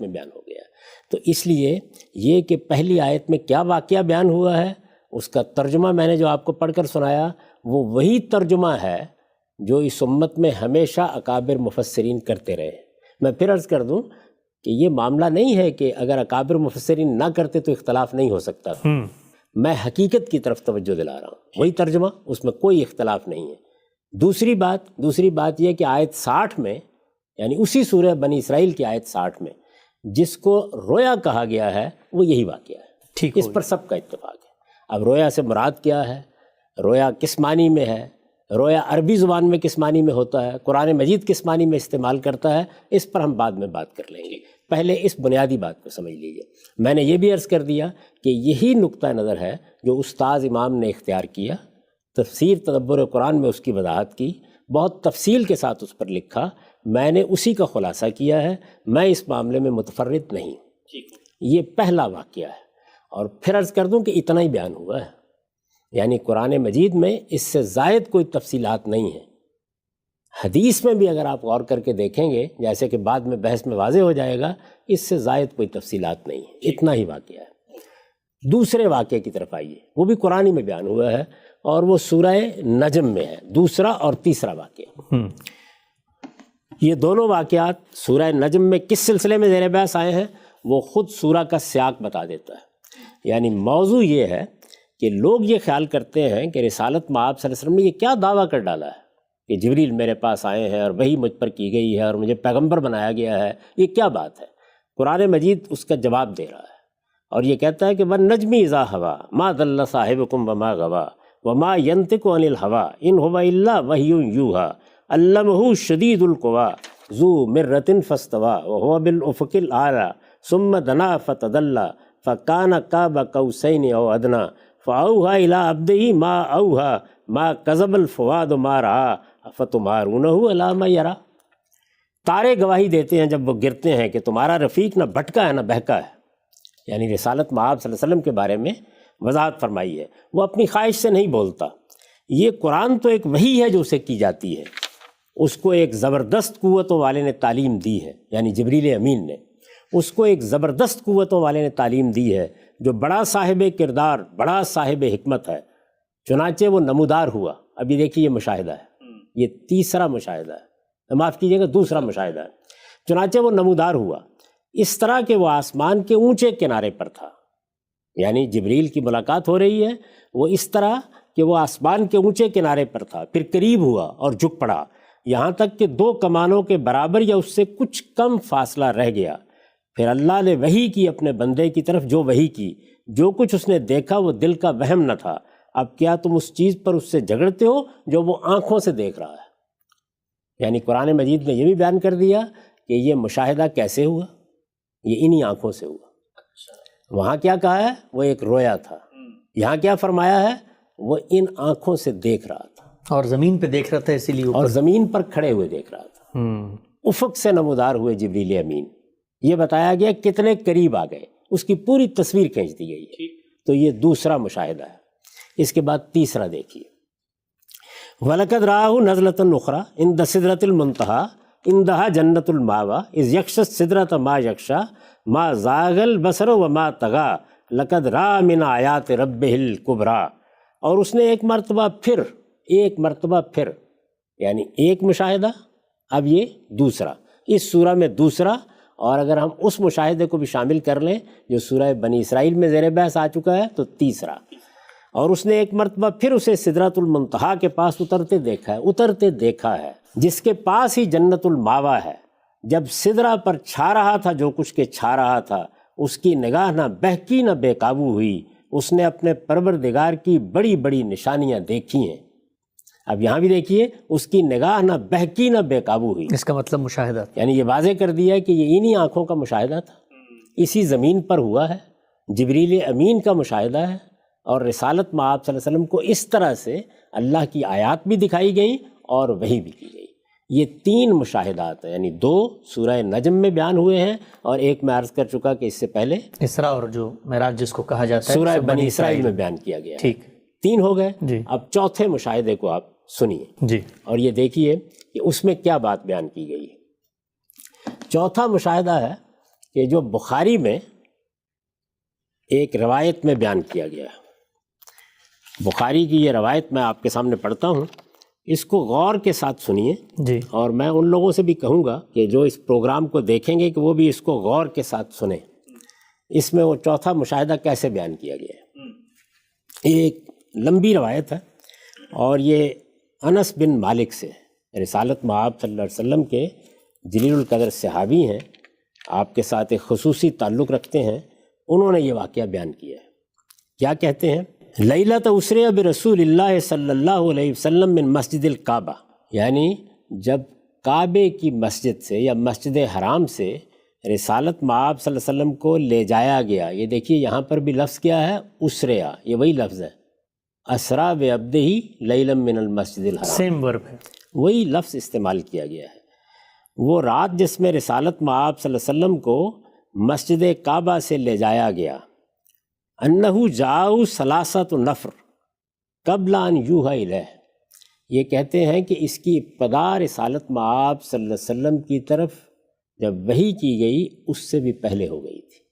میں بیان ہو گیا۔ تو اس لیے یہ کہ پہلی آیت میں کیا واقعہ بیان ہوا ہے، اس کا ترجمہ میں نے جو آپ کو پڑھ کر سنایا، وہ وہی ترجمہ ہے جو اس امت میں ہمیشہ اکابر مفسرین کرتے رہے۔ میں پھر عرض کر دوں کہ یہ معاملہ نہیں ہے کہ اگر اکابر مفسرین نہ کرتے تو اختلاف نہیں ہو سکتا تھا۔ میں حقیقت کی طرف توجہ دلا رہا ہوں، وہی ترجمہ، اس میں کوئی اختلاف نہیں ہے۔ دوسری بات یہ کہ آیت 60 میں، یعنی اسی سورہ بنی اسرائیل کی آیت 60 میں جس کو رویا کہا گیا ہے وہ یہی واقعہ ہے۔ ٹھیک، اس پر سب کا اتفاق ہے۔ اب رویا سے مراد کیا ہے، رویا کس معنی میں ہے، رویا عربی زبان میں کس معنی میں ہوتا ہے، قرآن مجید کس معنی میں استعمال کرتا ہے، اس پر ہم بعد میں بات کر لیں گے۔ پہلے اس بنیادی بات کو سمجھ لیجیے۔ میں نے یہ بھی عرض کر دیا کہ یہی نقطہ نظر ہے جو استاذ امام نے اختیار کیا، تفسیر تدبر قرآن میں اس کی وضاحت کی، بہت تفصیل کے ساتھ اس پر لکھا، میں نے اسی کا خلاصہ کیا ہے۔ میں اس معاملے میں متفرد نہیں۔ یہ پہلا واقعہ ہے، اور پھر عرض کر دوں کہ اتنا ہی بیان ہوا ہے، یعنی قرآن مجید میں اس سے زائد کوئی تفصیلات نہیں ہیں۔ حدیث میں بھی اگر آپ غور کر کے دیکھیں گے، جیسے کہ بعد میں بحث میں واضح ہو جائے گا، اس سے زائد کوئی تفصیلات نہیں ہیں، اتنا ہی واقعہ ہے۔ دوسرے واقعے کی طرف آئیے، وہ بھی قرآن میں بیان ہوا ہے، اور وہ سورہ نجم میں ہے، دوسرا اور تیسرا واقعہ۔ یہ دونوں واقعات سورہ نجم میں کس سلسلے میں زیر بحث آئے ہیں، وہ خود سورہ کا سیاق بتا دیتا ہے۔ یعنی موضوع یہ ہے کہ لوگ یہ خیال کرتے ہیں کہ رسالت میں آپ صلی اللہ علیہ وسلم نے یہ کیا دعویٰ کر ڈالا ہے کہ جبریل میرے پاس آئے ہیں اور وہی مجھ پر کی گئی ہے اور مجھے پیغمبر بنایا گیا ہے، یہ کیا بات ہے؟ قرآن مجید اس کا جواب دے رہا ہے، اور یہ کہتا ہے کہ وَالنَّجْمِ إِذَا هَوَىٰ مَا ضَلَّ صَاحِبُكُمْ وَمَا غَوَىٰ وَمَا يَنطِقُ عَنِ الْهَوَىٰ إِنْ هُوَ إِلَّا وَحْيٌ يُوحَىٰ عَلَّمَهُ شَدِيدُ الْقُوَىٰ ذُو مِرَّةٍ فَاسْتَوَىٰ وَهُوَ بِالْأُفُقِ الْأَعْلَىٰ ثُمَّ دَنَا فَتَدَلَّىٰ فَكَانَ قَابَ قَوْسَيْنِ أَوْ أَدْنَىٰ فَأَوْحَىٰ إِلَىٰ عَبْدِهِ مَا أَوْحَىٰ مَا كَذَبَ الْفُؤَادُ مَا رَأَىٰ أَفَتُمَارُونَهُ عَلَىٰ مَا يَرَىٰ۔ تارے گواہی دیتے ہیں جب وہ گرتے ہیں کہ تمہارا رفیق نہ بھٹکا ہے نہ بہکا ہے، یعنی رسالت میں آپ صلی اللہ علیہ وسلم کے بارے میں وضاحت فرمائی ہے۔ وہ اپنی خواہش سے نہیں بولتا، یہ قرآن تو ایک وحی ہے جو اسے کی جاتی ہے، اس کو ایک زبردست قوتوں والے نے تعلیم دی ہے، یعنی جبریل امین نے اس کو ایک زبردست قوتوں والے نے تعلیم دی ہے، جو بڑا صاحب کردار، بڑا صاحب حکمت ہے، چنانچہ وہ نمودار ہوا۔ ابھی دیکھیے یہ مشاہدہ ہے، یہ تیسرا مشاہدہ ہے، معاف کیجیے گا دوسرا مشاہدہ ہے۔ چنانچہ وہ نمودار ہوا اس طرح کہ وہ آسمان کے اونچے کنارے پر تھا، یعنی جبریل کی ملاقات ہو رہی ہے، وہ اس طرح کہ وہ آسمان کے اونچے کنارے پر تھا، پھر قریب ہوا اور جھک پڑا، یہاں تک کہ 2 کمانوں کے برابر یا اس سے کچھ کم فاصلہ رہ گیا۔ پھر اللہ نے وحی کی اپنے بندے کی طرف، جو وحی کی، جو کچھ اس نے دیکھا وہ دل کا وہم نہ تھا۔ اب کیا تم اس چیز پر اس سے جھگڑتے ہو جو وہ آنکھوں سے دیکھ رہا ہے؟ یعنی قرآن مجید نے یہ بھی بیان کر دیا کہ یہ مشاہدہ کیسے ہوا، یہ انہی آنکھوں سے ہوا۔ وہاں کیا کہا ہے، وہ ایک رویا تھا، یہاں کیا فرمایا ہے، وہ ان آنکھوں سے دیکھ رہا تھا، اور زمین پہ دیکھ رہا تھا، اسی لیے اور زمین پر کھڑے ہوئے دیکھ رہا تھا۔ افق سے نمودار ہوئے جبریل امین، یہ بتایا گیا کتنے قریب آ گئے، اس کی پوری تصویر کھینچ دی گئی ہے۔ تو یہ دوسرا مشاہدہ ہے۔ اس کے بعد تیسرا دیکھیے، وَلَقَدْ رَآهُ نَزْلَةً أُخْرَىٰ عِندَ سِدْرَةِ الْمُنتَهَىٰ عِندَهَا جَنَّةُ الْمَأْوَىٰ إِذْ يَغْشَى السِّدْرَةَ مَا يَغْشَىٰ مَا زَاغَ الْبَصَرُ وَمَا طَغَىٰ لَقَدْ رَأَىٰ مِنْ آيَاتِ رَبِّهِ الْكُبْرَىٰ۔ اور اس نے ایک مرتبہ پھر یعنی ایک مشاہدہ، اب یہ دوسرا، اس سورہ میں دوسرا، اور اگر ہم اس مشاہدے کو بھی شامل کر لیں جو سورہ بنی اسرائیل میں زیر بحث آ چکا ہے تو تیسرا۔ اور اس نے ایک مرتبہ پھر اسے سدرۃ المنتہا کے پاس اترتے دیکھا ہے جس کے پاس ہی جنت الماوا ہے۔ جب سدرہ پر چھا رہا تھا جو کچھ کے چھا رہا تھا، اس کی نگاہ نہ بہکی نہ بے قابو ہوئی، اس نے اپنے پروردگار کی بڑی بڑی نشانیاں دیکھی ہیں۔ اب یہاں بھی دیکھیے، اس کی نگاہ نہ بہکی نہ بے قابو ہوئی، اس کا مطلب مشاہدہ، یعنی یہ واضح کر دیا کہ یہ انہی آنکھوں کا مشاہدہ تھا، اسی زمین پر ہوا ہے، جبریل امین کا مشاہدہ ہے، اور رسالت میں آپ صلی اللہ علیہ وسلم کو اس طرح سے اللہ کی آیات بھی دکھائی گئیں اور وحی بھی کی گئی۔ یہ 3 مشاہدات ہیں، یعنی 2 سورہ نجم میں بیان ہوئے ہیں، اور ایک میں عرض کر چکا کہ اس سے پہلے اسراء اور جو معراج جس کو کہا جاتا ہے سورہ بنی اسرائیل میں بیان کیا گیا ہے۔ ٹھیک، 3 ہو گئے جی۔ اب چوتھے مشاہدے کو آپ سنیے جی، اور یہ دیکھیے کہ اس میں کیا بات بیان کی گئی ہے۔ چوتھا مشاہدہ ہے کہ جو بخاری میں ایک روایت میں بیان کیا گیا ہے۔ بخاری کی یہ روایت میں آپ کے سامنے پڑھتا ہوں، اس کو غور کے ساتھ سنیے، جی، اور میں ان لوگوں سے بھی کہوں گا کہ جو اس پروگرام کو دیکھیں گے کہ وہ بھی اس کو غور کے ساتھ سنیں۔ اس میں وہ چوتھا مشاہدہ کیسے بیان کیا گیا ہے۔ ایک لمبی روایت ہے، اور یہ انس بن مالک سے، رسالت مآب صلی اللہ علیہ وسلم کے جلیل القدر صحابی ہیں، آپ کے ساتھ ایک خصوصی تعلق رکھتے ہیں، انہوں نے یہ واقعہ بیان کیا ہے۔ کیا کہتے ہیں؟ لیلۃ اسریٰ برسول اللہ صلی اللہ علیہ وسلم من مسجد الکعبہ، یعنی جب کعبے کی مسجد سے یا مسجد حرام سے رسالت مآب صلی اللہ علیہ وسلم کو لے جایا گیا۔ یہ دیکھیے یہاں پر بھی لفظ کیا ہے؟ اسریٰ، یہ وہی لفظ ہے، اسریٰ بعبدہ لیلا من المسجد الحرام، سیم ورب ہے، وہی لفظ استعمال کیا گیا ہے۔ وہ رات جس میں رسالت مآب صلی اللہ علیہ وسلم کو مسجد کعبہ سے لے جایا گیا، انہو جاؤ ثلاثۃ نفر قبل ان یوحی الیہ، یہ کہتے ہیں کہ اس کی ابتدا رسالت مآب صلی اللہ علیہ وسلم کی طرف جب وحی کی گئی اس سے بھی پہلے ہو گئی تھی۔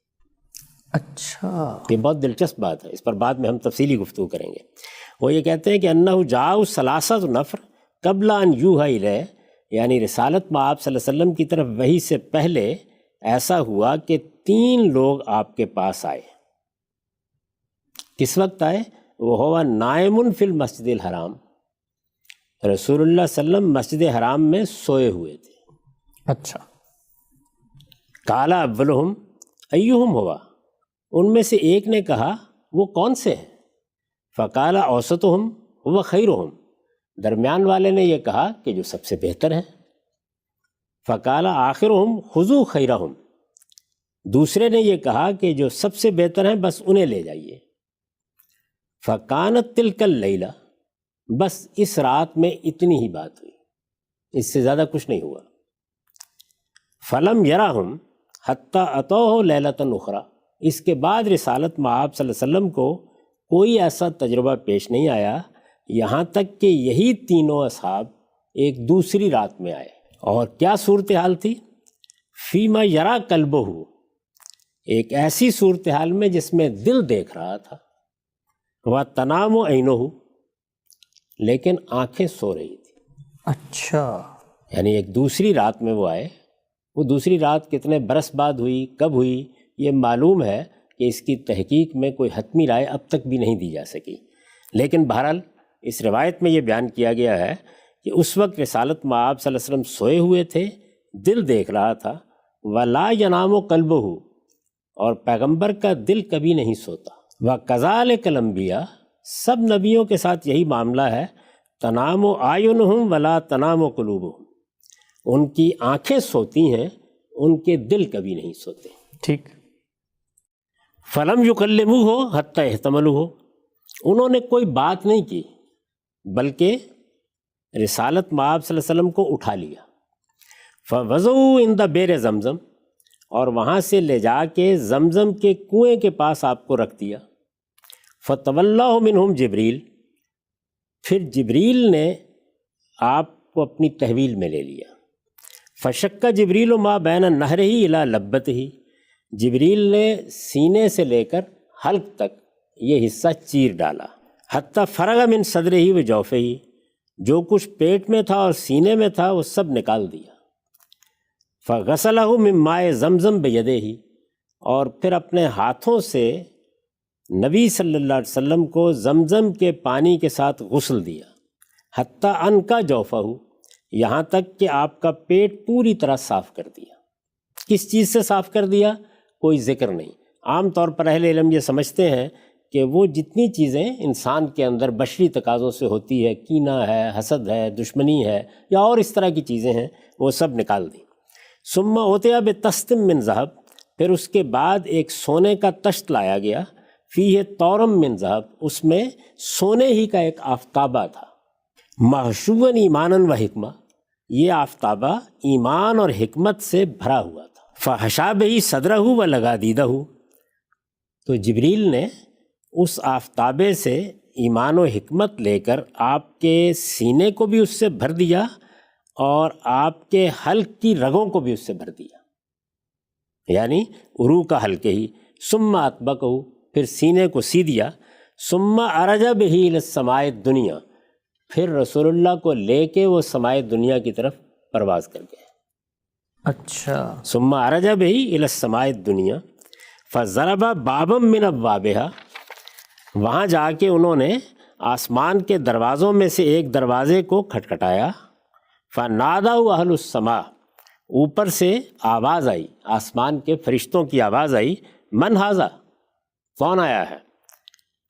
اچھا، یہ بہت دلچسپ بات ہے، اس پر بعد میں ہم تفصیلی گفتگو کریں گے۔ وہ یہ کہتے ہیں کہ انہو جاؤ ثلاثۃ نفر قبل ان یوحی الیہ، یعنی رسالت مآب صلی اللہ علیہ وسلم کی طرف وحی سے پہلے ایسا ہوا کہ 3 لوگ آپ کے پاس آئے۔ کس وقت آئے؟ وہ ہوا نائم فی المسجد الحرام، رسول اللہ صلی اللہ علیہ وسلم مسجد حرام میں سوئے ہوئے تھے۔ اچھا، قال اولہم ایہم ہوا، ان میں سے ایک نے کہا وہ کون سے ہیں؟ فقال اوسطہم هو خیرہم، درمیان والے نے یہ کہا کہ جو سب سے بہتر ہیں۔ فقال آخرہم خذوا خیرہم، دوسرے نے یہ کہا کہ جو سب سے بہتر ہیں بس انہیں لے جائیے۔ فکانت تلک اللیلہ، بس اس رات میں اتنی ہی بات ہوئی، اس سے زیادہ کچھ نہیں ہوا۔ فلم یراہم حتی اتوہ لیلۃ اخری، اس کے بعد رسالت مآب صلی اللہ علیہ وسلم کو کوئی ایسا تجربہ پیش نہیں آیا یہاں تک کہ یہی تینوں اصحاب ایک دوسری رات میں آئے۔ اور کیا صورتحال تھی؟ فیما یرا قلبہ، ایک ایسی صورتحال میں جس میں دل دیکھ رہا تھا، وہ تنام عینہ، لیکن آنکھیں سو رہی تھی۔ اچھا، یعنی ایک دوسری رات میں وہ آئے۔ وہ دوسری رات کتنے برس بعد ہوئی، کب ہوئی، یہ معلوم ہے کہ اس کی تحقیق میں کوئی حتمی رائے اب تک بھی نہیں دی جا سکی، لیکن بہرحال اس روایت میں یہ بیان کیا گیا ہے کہ اس وقت رسالت مآب صلی اللہ علیہ وسلم سوئے ہوئے تھے، دل دیکھ رہا تھا، ولا ینام قلبہ، اور پیغمبر کا دل کبھی نہیں سوتا۔ وَكَذَلِكَ الْأَنْبِيَاء، سب نبیوں کے ساتھ یہی معاملہ ہے، تنام اعینہم ولا تنام قلوبہم، ان کی آنکھیں سوتی ہیں، ان کے دل کبھی نہیں سوتے۔ ٹھیک، فلم یکلموہ حتی احتملوہ، انہوں نے کوئی بات نہیں کی بلکہ رسالت مآب صلی اللہ علیہ وسلم کو اٹھا لیا۔ فوضعوا عند بئر زمزم، اور وہاں سے لے جا کے زمزم کے کنویں کے پاس آپ کو رکھ دیا۔ فتولاہ منہم جبریل، پھر جبریل نے آپ کو اپنی تحویل میں لے لیا۔ فشک جبریل ما بین نہرہ الی لبتہ، جبریل نے سینے سے لے کر حلق تک یہ حصہ چیر ڈالا۔ حتی فرغ من صدرہ و جوفہ، جو کچھ پیٹ میں تھا اور سینے میں تھا وہ سب نکال دیا۔ فغسلہ من ماء زمزم بیدہ، اور پھر اپنے ہاتھوں سے نبی صلی اللہ علیہ وسلم کو زمزم کے پانی کے ساتھ غسل دیا، حتیٰ ان کا جوفہ ہو، یہاں تک کہ آپ کا پیٹ پوری طرح صاف کر دیا۔ کس چیز سے صاف کر دیا؟ کوئی ذکر نہیں۔ عام طور پر اہل علم یہ سمجھتے ہیں کہ وہ جتنی چیزیں انسان کے اندر بشری تقاضوں سے ہوتی ہے، کینہ ہے، حسد ہے، دشمنی ہے، یا اور اس طرح کی چیزیں ہیں، وہ سب نکال دیں۔ ثم اوتیا بتستم من ذہب، پھر اس کے بعد ایک سونے کا تشت لایا گیا، فیہ طورم من ذہب، اس میں سونے ہی کا ایک آفتابہ تھا، محشوباً ایمانا و حکمہ، یہ آفتابہ ایمان اور حکمت سے بھرا ہوا تھا۔ فحشا بہ صدرہ و لگا دیدہ، تو جبریل نے اس آفتابے سے ایمان و حکمت لے کر آپ کے سینے کو بھی اس سے بھر دیا اور آپ کے حلق کی رگوں کو بھی اس سے بھر دیا، یعنی عروق کا حلقے ہی۔ ثم اطبقہ، پھر سینے کو سی دیا۔ ثم عرج بہ الی السماء الدنیا، پھر رسول اللہ کو لے کے وہ سماء دنیا کی طرف پرواز کر گئے۔ اچھا، ثم عرج بہ الی السماء الدنیا فضرب بابا من ابوابها، وہاں جا کے انہوں نے آسمان کے دروازوں میں سے ایک دروازے کو کھٹکھٹایا۔ فنادوا اہل السماء، اوپر سے آواز آئی، آسمان کے فرشتوں کی آواز آئی، من ھذا، کون آیا ہے؟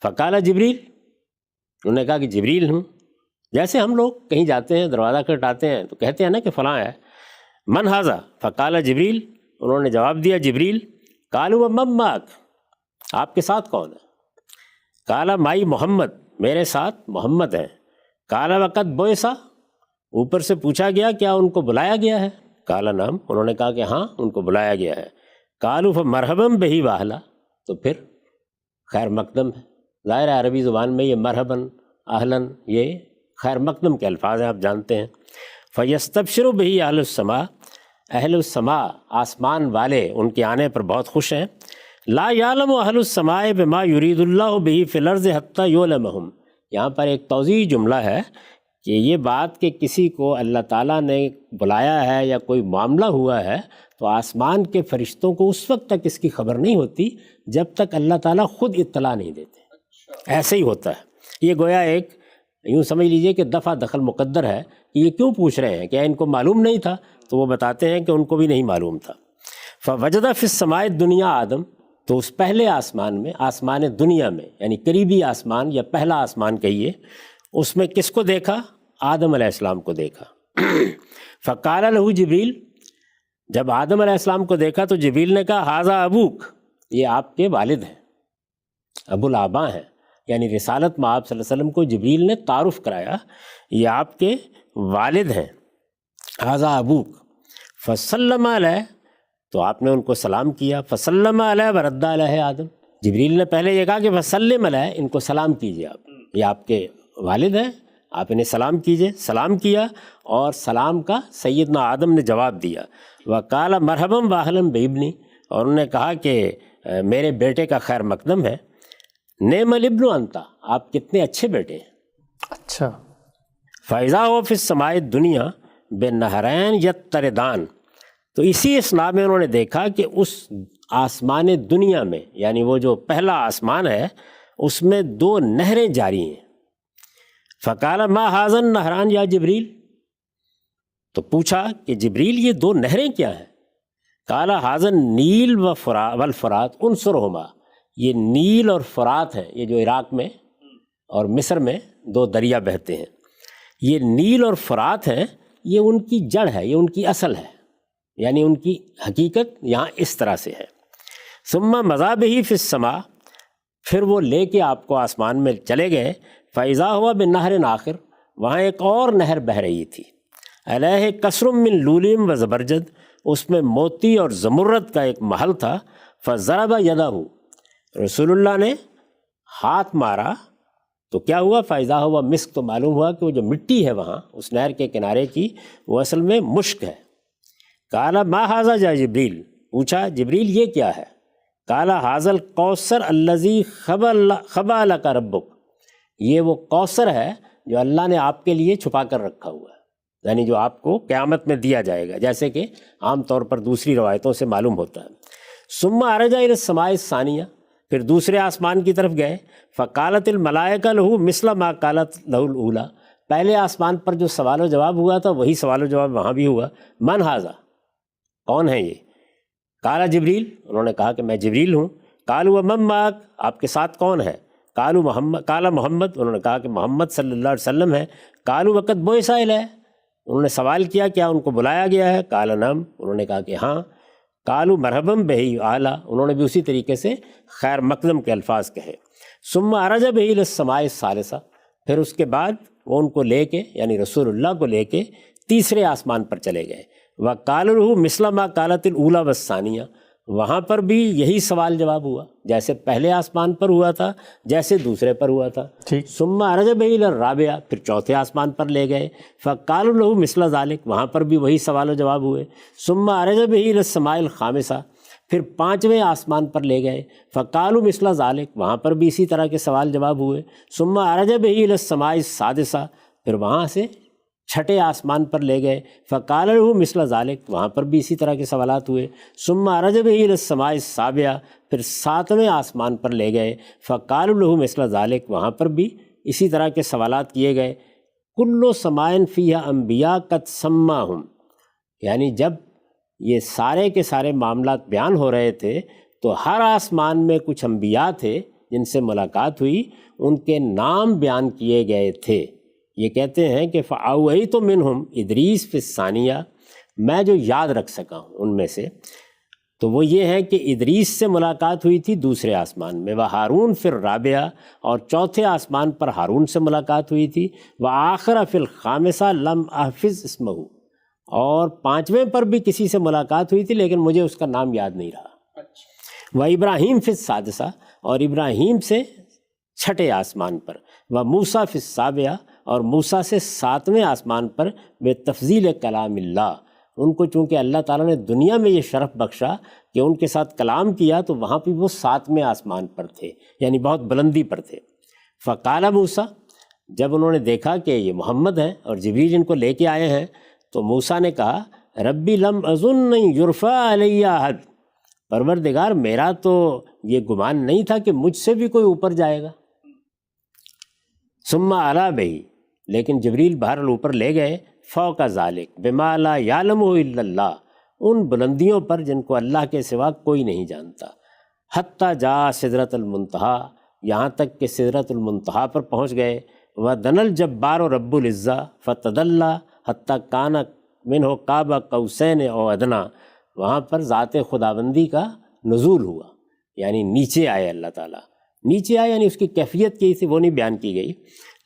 فقال جبریل، انہوں نے کہا کہ جبریل ہوں۔ جیسے ہم لوگ کہیں جاتے ہیں دروازہ کھٹکھٹاتے ہیں تو کہتے ہیں نا کہ فلاں ہے، من ھذا، فقال جبریل، انہوں نے جواب دیا جبریل، قالوا ومن معک، آپ کے ساتھ کون ہے؟ قال مائی محمد، میرے ساتھ محمد ہیں۔ قال وقد بعث، اوپر سے پوچھا گیا کیا ان کو بلایا گیا ہے؟ قال نعم، انہوں نے کہا کہ ہاں ان کو بلایا گیا ہے۔ قالوا فمرحبا بہ واہلا، تو پھر خیر مقدم ہے۔ ظاہر ہے عربی زبان میں یہ مرحباً، اہلاً، یہ خیر مقدم کے الفاظ ہیں، آپ جانتے ہیں۔ فیستبشر بہ اہل السماء، اہل السماء آسمان والے ان کے آنے پر بہت خوش ہیں۔ لا یعلم اہل السماء بما یرید اللہ بہ فی الارض حتی یعلمہم، یہاں پر ایک توضیحی جملہ ہے کہ یہ بات کہ کسی کو اللہ تعالیٰ نے بلایا ہے یا کوئی معاملہ ہوا ہے تو آسمان کے فرشتوں کو اس وقت تک اس کی خبر نہیں ہوتی جب تک اللہ تعالیٰ خود اطلاع نہیں دیتے۔ ایسے ہی ہوتا ہے، یہ گویا ایک یوں سمجھ لیجئے کہ دفع دخل مقدر ہے کہ یہ کیوں پوچھ رہے ہیں، کیا ان کو معلوم نہیں تھا؟ تو وہ بتاتے ہیں کہ ان کو بھی نہیں معلوم تھا۔ فوجد فی السماء الدنیا آدم، تو اس پہلے آسمان میں، آسمان دنیا میں یعنی قریبی آسمان یا پہلا آسمان کہیے، اس میں کس کو دیکھا؟ آدم علیہ السلام کو دیکھا۔ فقال لہ جبریل، جب آدم علیہ السلام کو دیکھا تو جبریل نے کہا ھذا ابوک، یہ آپ کے والد ہیں، ابو الآباء ہیں، یعنی رسالت میں آپ صلی اللہ علیہ وسلم کو جبریل نے تعارف کرایا، یہ آپ کے والد ہیں، ھذا ابوک۔ فسلم علیہ، تو آپ نے ان کو سلام کیا، فسلم علیہ ورد علیہ آدم، جبریل نے پہلے یہ کہا کہ فسلم علیہ، ان کو سلام کیجیے، آپ یہ آپ کے والد ہیں، آپ انہیں سلام کیجیے۔ سلام کیا اور سلام کا سیدنا آدم نے جواب دیا۔ وقال مرحبا واہلا بابنی، اور انہوں نے کہا کہ میرے بیٹے کا خیر مقدم ہے۔ نعم الابن انت، آپ کتنے اچھے بیٹے ہیں۔ اچھا، فاذا هو فی السماء الدنیا بنہرین یتردان، تو اسی اسنا میں انہوں نے دیکھا کہ اس آسمان دنیا میں یعنی وہ جو پہلا آسمان ہے اس میں دو نہریں جاری ہیں۔ فقال ما ھذا النہران یا جبریل، تو پوچھا کہ جبریل یہ دو نہریں کیا ہیں؟ قال ھذا النیل والفرات انصرہما، یہ نیل اور فرات ہیں، یہ جو عراق میں اور مصر میں دو دریا بہتے ہیں، یہ نیل اور فرات ہیں، یہ ان کی جڑ ہے، یہ ان کی اصل ہے، یعنی ان کی حقیقت یہاں اس طرح سے ہے۔ ثم مضی بہ فی السماء، پھر وہ لے کے آپ کو آسمان میں چلے گئے۔ فاذا ہوا بنہر آخر، وہاں ایک اور نہر بہہ رہی تھی، علیہ قصر من لولیم و زبرجد، اس میں موتی اور زمرد کا ایک محل تھا۔ فضرب یدہ، رسول اللہ نے ہاتھ مارا تو کیا ہوا؟ فاذا ہوا مسک، تو معلوم ہوا کہ وہ جو مٹی ہے وہاں اس نہر کے کنارے کی وہ اصل میں مشک ہے۔ قال ما ھذا یا جبریل، پوچھا جبریل یہ کیا ہے؟ قال ھذا الکوثر الذی خبأ لک ربک، یہ وہ کوثر ہے جو اللہ نے آپ کے لیے چھپا کر رکھا ہوا ہے، یعنی جو آپ کو قیامت میں دیا جائے گا، جیسے کہ عام طور پر دوسری روایتوں سے معلوم ہوتا ہے۔ ثم عرج الی السماء الثانیہ، پھر دوسرے آسمان کی طرف گئے، فقالت الملائکہ لہو مثل ما قالت لہ الاولی، پہلے آسمان پر جو سوال و جواب ہوا تھا وہی سوال و جواب وہاں بھی ہوا، من ھذا، کون ہے یہ؟ قال جبریل، انہوں نے کہا کہ میں جبریل ہوں۔ قالوا ومن معک، آپ کے ساتھ کون ہے؟ قالوا محمد، قال محمد، انہوں نے کہا کہ محمد صلی اللہ علیہ وسلم ہے۔ قالوا وقد بعث الیہ، انہوں نے سوال کیا کیا ان کو بلایا گیا ہے؟ قال نعم، انہوں نے کہا کہ ہاں۔ قالوا مرحبا بہ اعلیٰ، انہوں نے بھی اسی طریقے سے خیر مقدم کے الفاظ کہے۔ ثم عرج بہ الی السماء الثالثہ، پھر اس کے بعد وہ ان کو لے کے یعنی رسول اللہ کو لے کے تیسرے آسمان پر چلے گئے۔ وقال له مثل ما قالت الاولی والثانیہ، وہاں پر بھی یہی سوال جواب ہوا جیسے پہلے آسمان پر ہوا تھا، جیسے دوسرے پر ہوا تھا۔ ثم عرج بہ الی الرابعہ، پھر چوتھے آسمان پر لے گئے، فقال له مثل ذلک، وہاں پر بھی وہی سوال و جواب ہوئے۔ ثم عرج بہ الی السماء الخامسہ، پھر پانچویں آسمان پر لے گئے، فقالوا مثل ذلک، وہاں پر بھی اسی طرح کے سوال جواب ہوئے۔ ثم عرج بہ الی السماء السادسہ، پھر وہاں سے چھٹے آسمان پر لے گئے، فقال له مثل ذلک، وہاں پر بھی اسی طرح کے سوالات ہوئے۔ ثم عرج بہ الی السماء السابعہ، پھر ساتویں آسمان پر لے گئے، فقال له مثل ذلک، وہاں پر بھی اسی طرح کے سوالات کیے گئے۔ کل سماء فیہا انبیاء قد سماہم، یعنی جب یہ سارے کے سارے معاملات بیان ہو رہے تھے تو ہر آسمان میں کچھ انبیاء تھے جن سے ملاقات ہوئی، ان کے نام بیان کیے گئے تھے۔ یہ کہتے ہیں کہ فَأَوْحَيْتُ مِنْهُمْ إِدْرِيسَ فِي الثَّانِيَةِ، میں جو یاد رکھ سکا ہوں ان میں سے تو وہ یہ ہے کہ ادریس سے ملاقات ہوئی تھی دوسرے آسمان میں، وہارون فی الرابعہ، اور چوتھے آسمان پر ہارون سے ملاقات ہوئی تھی، وآخر فی الخامسہ لم احفظ اسمہ، اور پانچویں پر بھی کسی سے ملاقات ہوئی تھی لیکن مجھے اس کا نام یاد نہیں رہا۔ وابراہیم فی السادسہ، اور ابراہیم سے چھٹے آسمان پر، وموسیٰ فی السابعہ، اور موسیٰ سے ساتویں آسمان پر، بتفضیل کلام اللہ، ان کو چونکہ اللہ تعالیٰ نے دنیا میں یہ شرف بخشا کہ ان کے ساتھ کلام کیا تو وہاں پہ وہ ساتویں آسمان پر تھے، یعنی بہت بلندی پر تھے۔ فقال موسیٰ، جب انہوں نے دیکھا کہ یہ محمد ہیں اور جبریل ان کو لے کے آئے ہیں تو موسیٰ نے کہا ربی لم اظن یرفع علیہ احد، پروردگار میرا تو یہ گمان نہیں تھا کہ مجھ سے بھی کوئی اوپر جائے گا۔ ثم علا بہی، لیکن جبریل بہرحال اوپر لے گئے، فوق ذالک بما لا یعلمہ الا اللہ، ان بلندیوں پر جن کو اللہ کے سوا کوئی نہیں جانتا۔ حتیٰ جاء سدرۃ المنتہا، یہاں تک کہ سدرۃ المنتہا پر پہنچ گئے۔ وَدَنَا الْجَبَّارُ رَبُّ الْعِزَّةِ فَتَدَلَّىٰ حَتَّىٰ كَانَ مِنْهُ قَابَ قَوْسَيْنِ أَوْ أَدْنَىٰ، وہاں پر ذات خداوندی کا نزول ہوا، یعنی نیچے آئے اللہ تعالیٰ، نیچے آئے یعنی اس کی کیفیت کی تھی وہ نہیں بیان کی گئی،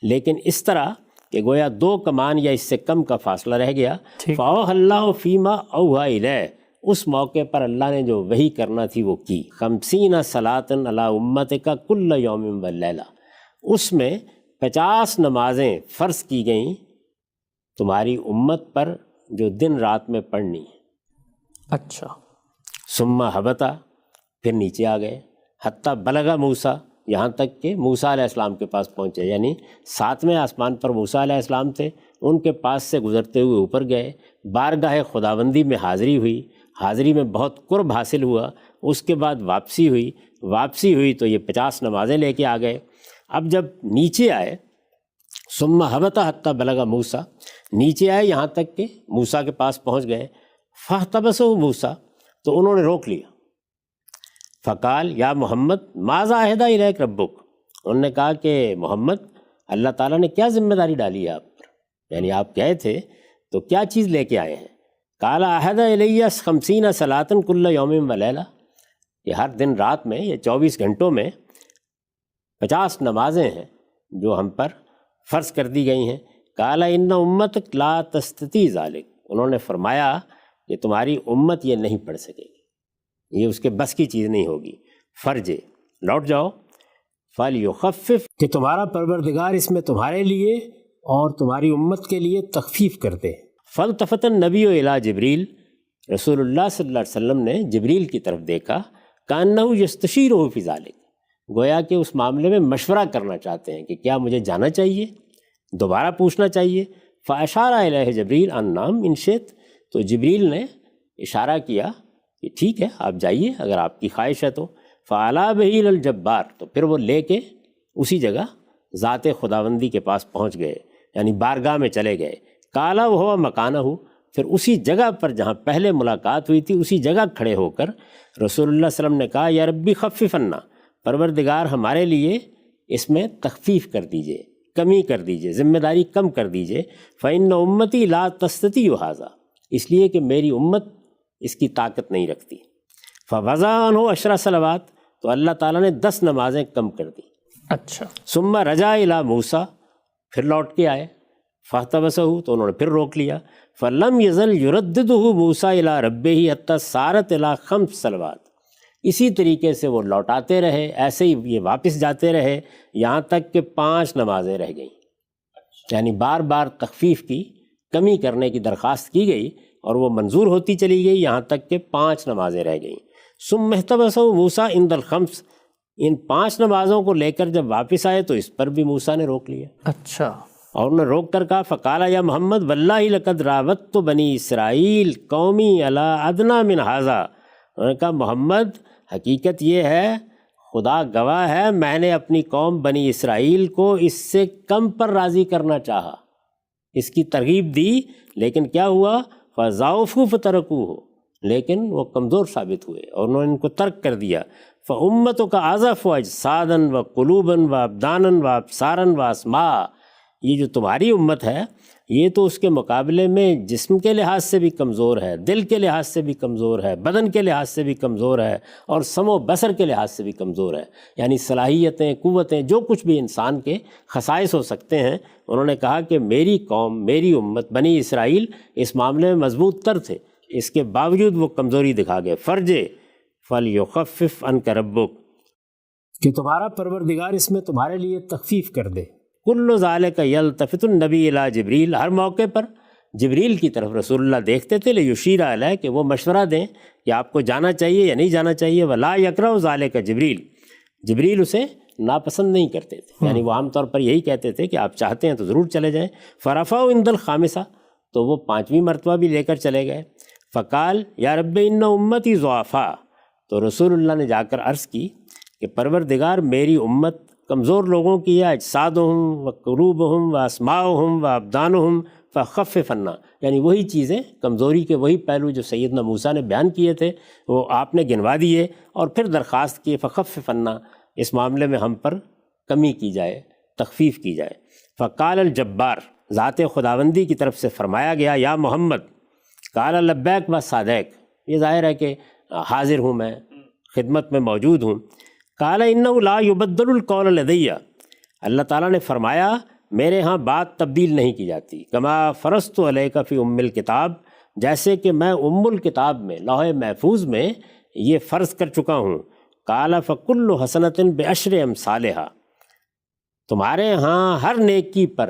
لیکن اس طرح کہ گویا 2 کمان یا اس سے کم کا فاصلہ رہ گیا۔ فَأَوْحَى اللَّهُ فِيمَا أَوْحَىٰ إِلَيْهِ، اس موقع پر اللہ نے جو وحی کرنا تھی وہ کی۔ 50 صلاۃ علی امتک کل یوم واللیلہ، اس میں 50 نمازیں فرض کی گئیں تمہاری امت پر جو دن رات میں پڑھنی ہے۔ اچھا۔ ثم ہبطا، پھر نیچے آ گئے، حتیٰ بلغ موسیٰ، یہاں تک کہ موسیٰ علیہ السلام کے پاس پہنچے، یعنی 7ویں آسمان پر موسیٰ علیہ السلام تھے، ان کے پاس سے گزرتے ہوئے اوپر گئے، بارگاہ خداوندی میں حاضری ہوئی، حاضری میں بہت قرب حاصل ہوا، اس کے بعد واپسی ہوئی تو یہ 50 نمازیں لے کے آ گئے۔ اب جب نیچے آئے، ثم ہبط حتیٰ بلغ موسیٰ، نیچے آئے یہاں تک کہ موسیٰ کے پاس پہنچ گئے، فاحتبسہ موسیٰ، تو انہوں نے روک لیا۔ فقال یا محمد ماذا عہد الیک ربک، انہوں نے کہا کہ محمد اللہ تعالیٰ نے کیا ذمہ داری ڈالی ہے آپ پر، یعنی آپ گئے تھے تو کیا چیز لے کے آئے ہیں؟ قال عہد الیہ 50 صلاۃ کل یوم ولیلہ، یہ ہر دن رات میں، یہ 24 گھنٹوں میں 50 نمازیں ہیں جو ہم پر فرض کر دی گئی ہیں۔ قال ان امتک لا تستطیع ذلک، انہوں نے فرمایا کہ تمہاری امت یہ نہیں پڑھ سکے گی، یہ اس کے بس کی چیز نہیں ہوگی، فرض لوٹ جاؤ۔ فَلْيُخَفِّفْ، کہ تمہارا پروردگار اس میں تمہارے لیے اور تمہاری امت کے لیے تخفیف کر دے۔ فَالْتَفَتَ النَّبِيُّ إِلَىٰ جِبْرِيلَ، رسول اللہ صلی اللہ علیہ وسلم نے جبریل کی طرف دیکھا، كَأَنَّهُ يَسْتَشِيرُهُ فِي ذَلِكَ، گویا کہ اس معاملے میں مشورہ کرنا چاہتے ہیں کہ کیا مجھے جانا چاہیے، دوبارہ پوچھنا چاہیے۔ فَأَشَارَ إِلَيْهِ جِبْرِيلُ أَن نَّعَمْ إِن شِئْتَ، تو جبریل نے اشارہ کیا کہ ٹھیک ہے آپ جائیے اگر آپ کی خواہش ہے تو۔ فعلا بہی الجبار، تو پھر وہ لے کے اسی جگہ ذات خداوندی کے پاس پہنچ گئے، یعنی بارگاہ میں چلے گئے۔ کالا وہ ہوا مکانہ ہو، پھر اسی جگہ پر جہاں پہلے ملاقات ہوئی تھی اسی جگہ کھڑے ہو کر رسول اللہ صلی اللہ علیہ وسلم نے کہا یا ربی خفف عنا، پروردگار ہمارے لیے اس میں تخفیف کر دیجئے، کمی کر دیجئے، ذمہ داری کم کر دیجئے۔ فإن امتی لا تستطیع ھذا، اس لیے کہ میری امت اس کی طاقت نہیں رکھتی۔ فوضع عنہ 10 صلوات، تو اللہ تعالیٰ نے 10 نمازیں کم کر دی۔ اچھا، ثم رجع الی موسیٰ، پھر لوٹ کے آئے، فاحتبسہ، تو انہوں نے پھر روک لیا۔ فلم یزل یرددہ موسیٰ الی ربہ حتی صارت الی 5 صلوات، اسی طریقے سے وہ لوٹاتے رہے، ایسے ہی یہ واپس جاتے رہے یہاں تک کہ 5 نمازیں رہ گئیں، یعنی بار بار تخفیف کی، کمی کرنے کی درخواست کی گئی اور وہ منظور ہوتی چلی گئی یہاں تک کہ 5 نمازیں رہ گئیں۔ ثم احتبسہ موسیٰ عند الخمس، ان 5 نمازوں کو لے کر جب واپس آئے تو اس پر بھی موسیٰ نے روک لیا۔ اچھا، اور انہوں نے روک کر کہا فقال یا محمد واللہ لقد راودت بنی اسرائیل قومی علی ادنی من ھذا، انہوں نے کہا محمد حقیقت یہ ہے، خدا گواہ ہے، میں نے اپنی قوم بنی اسرائیل کو اس سے کم پر راضی کرنا چاہا، اس کی ترغیب دی، لیکن کیا ہوا؟ فضعفوا فترکوہ، لیکن وہ کمزور ثابت ہوئے اور انہوں نے ان کو ترک کر دیا۔ فامتک اضعف اجسادا وقلوبا وابدانا وابصارا واسماء، یہ جو تمہاری امت ہے یہ تو اس کے مقابلے میں جسم کے لحاظ سے بھی کمزور ہے، دل کے لحاظ سے بھی کمزور ہے، بدن کے لحاظ سے بھی کمزور ہے، اور سمع و بصر کے لحاظ سے بھی کمزور ہے، یعنی صلاحیتیں، قوتیں، جو کچھ بھی انسان کے خصائص ہو سکتے ہیں۔ انہوں نے کہا کہ میری قوم، میری امت بنی اسرائیل اس معاملے میں مضبوط تر تھے، اس کے باوجود وہ کمزوری دکھا گئے۔ فرجے فلیخفف عنک ربک، کہ تمہارا پروردگار اس میں تمہارے لیے تخفیف کر دے۔ کل ذالک یلتفت النبی الی جبریل، ہر موقع پر جبریل کی طرف رسول اللہ دیکھتے تھے، لیشیر علیہ، کہ وہ مشورہ دیں کہ آپ کو جانا چاہیے یا نہیں جانا چاہیے۔ ولا یکرہ ذالک جبریل، جبریل اسے ناپسند نہیں کرتے تھے، یعنی وہ عام طور پر یہی کہتے تھے کہ آپ چاہتے ہیں تو ضرور چلے جائیں۔ فرفعوا عند الخامسہ، تو وہ 5ویں مرتبہ بھی لے کر چلے گئے۔ فقال یا رب ان امتی ضعفاء، تو رسول اللہ نے جا کر عرض کی کہ پروردگار میری امت کمزور لوگوں کی ہے، اجسادہم و قلوبہم و اسماؤہم و ابدانہم فخفف عنا، یعنی وہی چیزیں، کمزوری کے وہی پہلو جو سیدنا موسیٰ نے بیان کیے تھے وہ آپ نے گنوا دیے، اور پھر درخواست کی فخفف عنا، اس معاملے میں ہم پر کمی کی جائے، تخفیف کی جائے۔ فقال الجبار، ذات خداوندی کی طرف سے فرمایا گیا یا محمد، قال لبیک و صادق، یہ ظاہر ہے کہ حاضر ہوں، میں خدمت میں موجود ہوں۔ قال انہ لا یبدل القول لدی، اللہ تعالیٰ نے فرمایا میرے ہاں بات تبدیل نہیں کی جاتی۔ کما فرضت علیک فی ام الکتاب، جیسے کہ میں ام الکتاب میں، لوح محفوظ میں یہ فرض کر چکا ہوں۔ قال فکل حسنۃ بعشر امثالھا، تمہارے ہاں ہر نیکی پر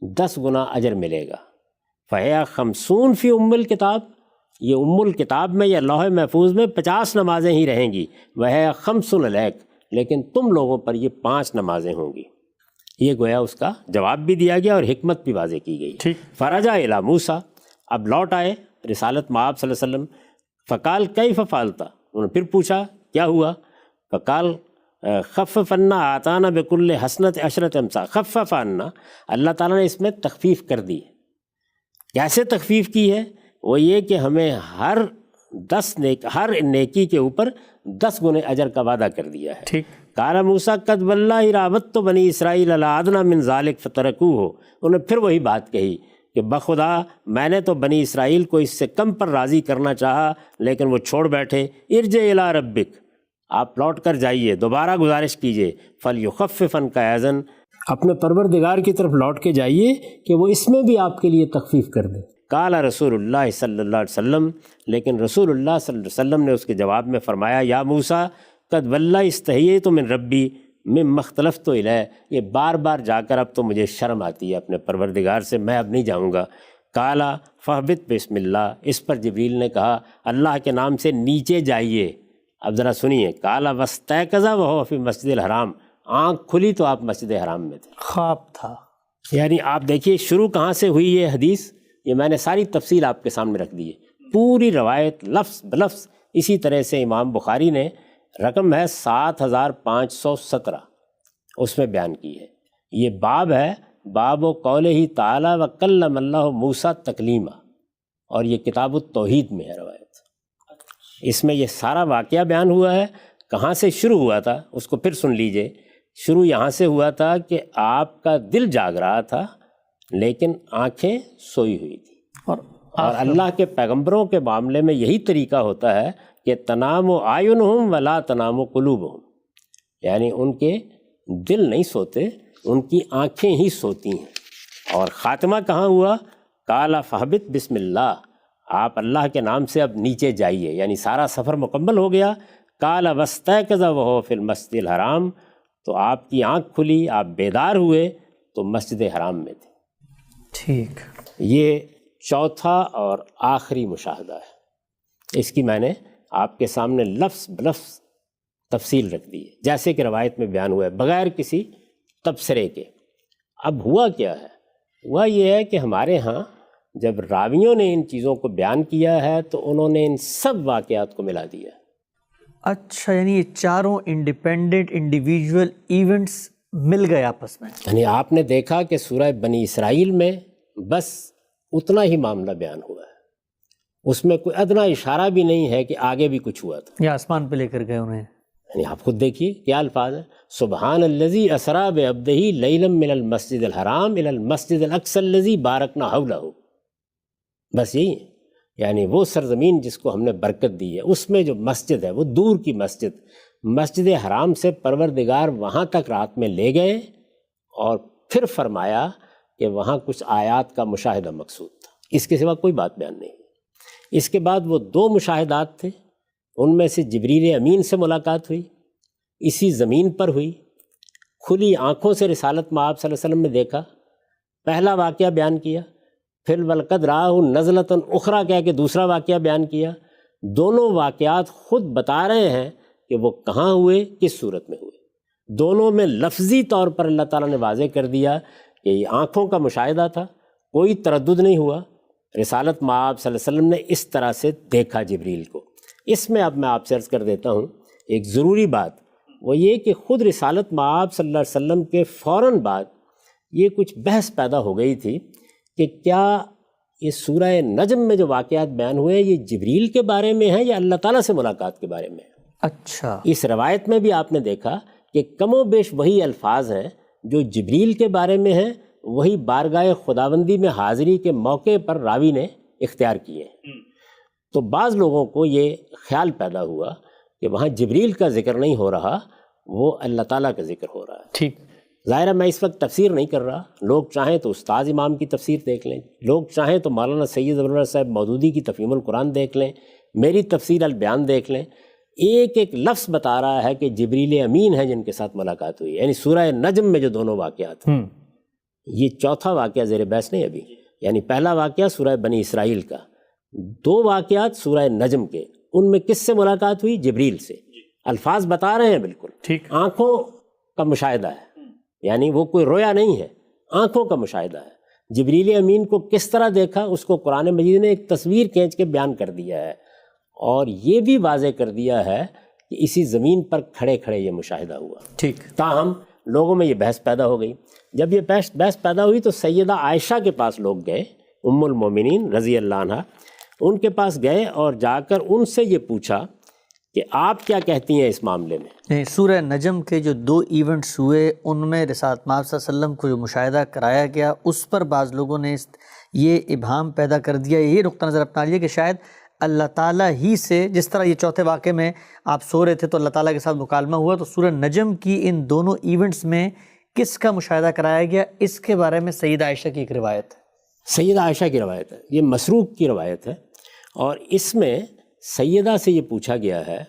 10 گنا اجر ملے گا۔ فہی 50 فی ام الکتاب، یہ ام الکتاب میں یا لوح محفوظ میں 50 نمازیں ہی رہیں گی۔ وہ 5 علیک، لیکن تم لوگوں پر یہ 5 نمازیں ہوں گی۔ یہ گویا اس کا جواب بھی دیا گیا اور حکمت بھی واضح کی گئی۔ فرجع الی موسیٰ، اب لوٹ آئے رسالت مآب صلی اللہ علیہ وسلم۔ فقال کیف فعلت، انہوں نے پھر پوچھا کیا ہوا؟ فقال خفف عنا آتانا بکل حسنۃ 10 امثال، خفف عنا، اللہ تعالیٰ نے اس میں تخفیف کر دی۔ کیسے تخفیف کی ہے؟ وہ یہ کہ ہمیں ہر نیکی کے اوپر 10 گنے اجر کا وعدہ کر دیا ہے۔ ٹھیک۔ قال موسیٰ قد واللہ راودت بنی اسرائیل علی ادنی من ذلک فترکوہ، انہوں نے پھر وہی بات کہی کہ بخدا میں نے تو بنی اسرائیل کو اس سے کم پر راضی کرنا چاہا لیکن وہ چھوڑ بیٹھے۔ ارجع الی ربک، آپ لوٹ کر جائیے، دوبارہ گزارش کیجیے، فلیخفف عنک اذن، اپنے پروردگار کی طرف لوٹ کے جائیے کہ وہ اس میں بھی آپ کے لیے تخفیف کر دے۔ قال رسول اللہ صلی اللہ علیہ وسلم، لیکن رسول اللہ صلی اللہ علیہ وسلم نے اس کے جواب میں فرمایا یا موسیٰ قد واللہ استحییت من ربی مما اختلفت الیہ، یہ بار بار جا کر اب تو مجھے شرم آتی ہے اپنے پروردگار سے، میں اب نہیں جاؤں گا۔ قال فاہبط بسم اللہ، اس پر جبریل نے کہا اللہ کے نام سے نیچے جائیے۔ اب ذرا سنیے، قال واستيقظ وهو فی مسجد الحرام، آنکھ کھلی تو آپ مسجد حرام میں تھے، خواب تھا۔ یعنی آپ دیکھیے شروع کہاں سے ہوئی یہ حدیث، یہ میں نے ساری تفصیل آپ کے سامنے رکھ دی ہے، پوری روایت لفظ بلفظ اسی طرح سے امام بخاری نے رقم ہے 7517، اس میں بیان کی ہے۔ یہ باب ہے باب و قولہ تعالی و کلم اللہ موسیٰ تکلیما، اور یہ کتاب التوحید میں ہے روایت۔ اس میں یہ سارا واقعہ بیان ہوا ہے۔ کہاں سے شروع ہوا تھا اس کو پھر سن لیجئے۔ شروع یہاں سے ہوا تھا کہ آپ کا دل جاگ رہا تھا لیکن آنکھیں سوئی ہوئی تھیں، اور اللہ کے پیغمبروں کے معاملے میں یہی طریقہ ہوتا ہے کہ تنام اعینہم ولا تنام قلوبہم، یعنی ان کے دل نہیں سوتے، ان کی آنکھیں ہی سوتی ہیں۔ اور خاتمہ کہاں ہوا؟ قال فاہبط بسم اللہ، آپ اللہ کے نام سے اب نیچے جائیے، یعنی سارا سفر مکمل ہو گیا۔ قال واستيقظ وهو في المسجد الحرام، تو آپ کی آنکھ کھلی، آپ بیدار ہوئے تو مسجد حرام میں تھے۔ ٹھیک، یہ چوتھا اور آخری مشاہدہ ہے۔ اس کی میں نے آپ کے سامنے لفظ بلفظ تفصیل رکھ دی ہے جیسے کہ روایت میں بیان ہوا ہے، بغیر کسی تبصرے کے۔ اب ہوا کیا ہے؟ ہوا یہ ہے کہ ہمارے ہاں جب راویوں نے ان چیزوں کو بیان کیا ہے تو انہوں نے ان سب واقعات کو ملا دیا۔ اچھا، یعنی یہ چاروں انڈیپینڈنٹ انڈیویجول ایونٹس مل گئے آپس میں۔ یعنی آپ نے دیکھا کہ سورہ بنی اسرائیل میں بس اتنا ہی معاملہ بیان ہوا ہے، اس میں کوئی ادنا اشارہ بھی نہیں ہے کہ آگے بھی کچھ ہوا تھا۔ یا آسمان پہ لے کر گئے انہیں۔ یعنی آپ خود دیکھیے کیا الفاظ ہیں، سبحان الذی اسریٰ بعبدہ لیلا من المسجد الحرام الی المسجد الاقصی الذی بارکنا حولہ، بس یہی ہے۔ یعنی وہ سرزمین جس کو ہم نے برکت دی ہے، اس میں جو مسجد ہے وہ دور کی مسجد، مسجد حرام سے پروردگار وہاں تک رات میں لے گئے، اور پھر فرمایا کہ وہاں کچھ آیات کا مشاہدہ مقصود تھا، اس کے سوا کوئی بات بیان نہیں۔ اس کے بعد وہ 2 مشاہدات تھے، ان میں سے جبریل امین سے ملاقات ہوئی، اسی زمین پر ہوئی، کھلی آنکھوں سے رسالت مآب صلی اللہ علیہ وسلم نے دیکھا، پہلا واقعہ بیان کیا، پھر وَلَقَدْ رَآهُ نَزْلَةً اُخْرَىٰ کہہ کے دوسرا واقعہ بیان کیا۔ دونوں واقعات خود بتا رہے ہیں کہ وہ کہاں ہوئے، کس صورت میں ہوئے۔ دونوں میں لفظی طور پر اللہ تعالیٰ نے واضح کر دیا کہ یہ آنکھوں کا مشاہدہ تھا، کوئی تردد نہیں ہوا، رسالت مآب صلی اللہ علیہ وسلم نے اس طرح سے دیکھا جبریل کو۔ اس میں اب میں آپ سے عرض کر دیتا ہوں ایک ضروری بات، وہ یہ کہ خود رسالت مآب صلی اللہ علیہ وسلم کے فوراً بعد یہ کچھ بحث پیدا ہو گئی تھی کہ کیا یہ سورہ نجم میں جو واقعات بیان ہوئے یہ جبریل کے بارے میں ہیں یا اللہ تعالیٰ سے ملاقات کے بارے میں ہیں۔ اچھا، اس روایت میں بھی آپ نے دیکھا کہ کم و بیش وہی الفاظ ہیں جو جبریل کے بارے میں ہیں، وہی بارگاہ خداوندی میں حاضری کے موقع پر راوی نے اختیار کیے ہیں۔ تو بعض لوگوں کو یہ خیال پیدا ہوا کہ وہاں جبریل کا ذکر نہیں ہو رہا، وہ اللہ تعالیٰ کا ذکر ہو رہا ہے۔ ٹھیک، ظاہر ہے میں اس وقت تفسیر نہیں کر رہا، لوگ چاہیں تو استاذ امام کی تفسیر دیکھ لیں، لوگ چاہیں تو مولانا سید ابوالفضل صاحب مودودی کی تفہیم القرآن دیکھ لیں، میری تفسیر البیان دیکھ لیں۔ ایک ایک لفظ بتا رہا ہے کہ جبریل امین ہیں جن کے ساتھ ملاقات ہوئی، یعنی سورہ نجم میں جو دونوں واقعات ہیں۔ یہ چوتھا واقعہ زیر بحث نہیں ابھی، یعنی پہلا واقعہ سورہ بنی اسرائیل کا، 2 واقعات سورہ نجم کے، ان میں کس سے ملاقات ہوئی؟ جبریل سے۔ الفاظ بتا رہے ہیں بالکل، ٹھیک، آنکھوں کا مشاہدہ ہے، یعنی وہ کوئی رویا نہیں ہے، آنکھوں کا مشاہدہ ہے۔ جبریل امین کو کس طرح دیکھا اس کو قرآن مجید نے ایک تصویر کھینچ کے بیان کر دیا ہے، اور یہ بھی واضح کر دیا ہے کہ اسی زمین پر کھڑے کھڑے یہ مشاہدہ ہوا۔ ٹھیک، تاہم لوگوں میں یہ بحث پیدا ہو گئی۔ جب یہ بحث پیدا ہوئی تو سیدہ عائشہ کے پاس لوگ گئے، ام المومنین رضی اللہ عنہ، ان کے پاس گئے اور جا کر ان سے یہ پوچھا کہ آپ کیا کہتی ہیں اس معاملے میں۔ سورہ نجم کے جو 2 ایونٹس ہوئے ان میں رسالت مآب صلی اللہ علیہ وسلم کو جو مشاہدہ کرایا گیا، اس پر بعض لوگوں نے یہ ابہام پیدا کر دیا، یہ نقطہ نظر اپنا لیا کہ شاید اللہ تعالیٰ ہی سے، جس طرح یہ چوتھے واقعے میں آپ سو رہے تھے تو اللہ تعالیٰ کے ساتھ مکالمہ ہوا، تو سورہ نجم کی ان دونوں ایونٹس میں کس کا مشاہدہ کرایا گیا، اس کے بارے میں سیدہ عائشہ کی ایک روایت ہے۔ سیدہ عائشہ کی روایت ہے، یہ مسروق کی روایت ہے، اور اس میں سیدہ سے یہ پوچھا گیا ہے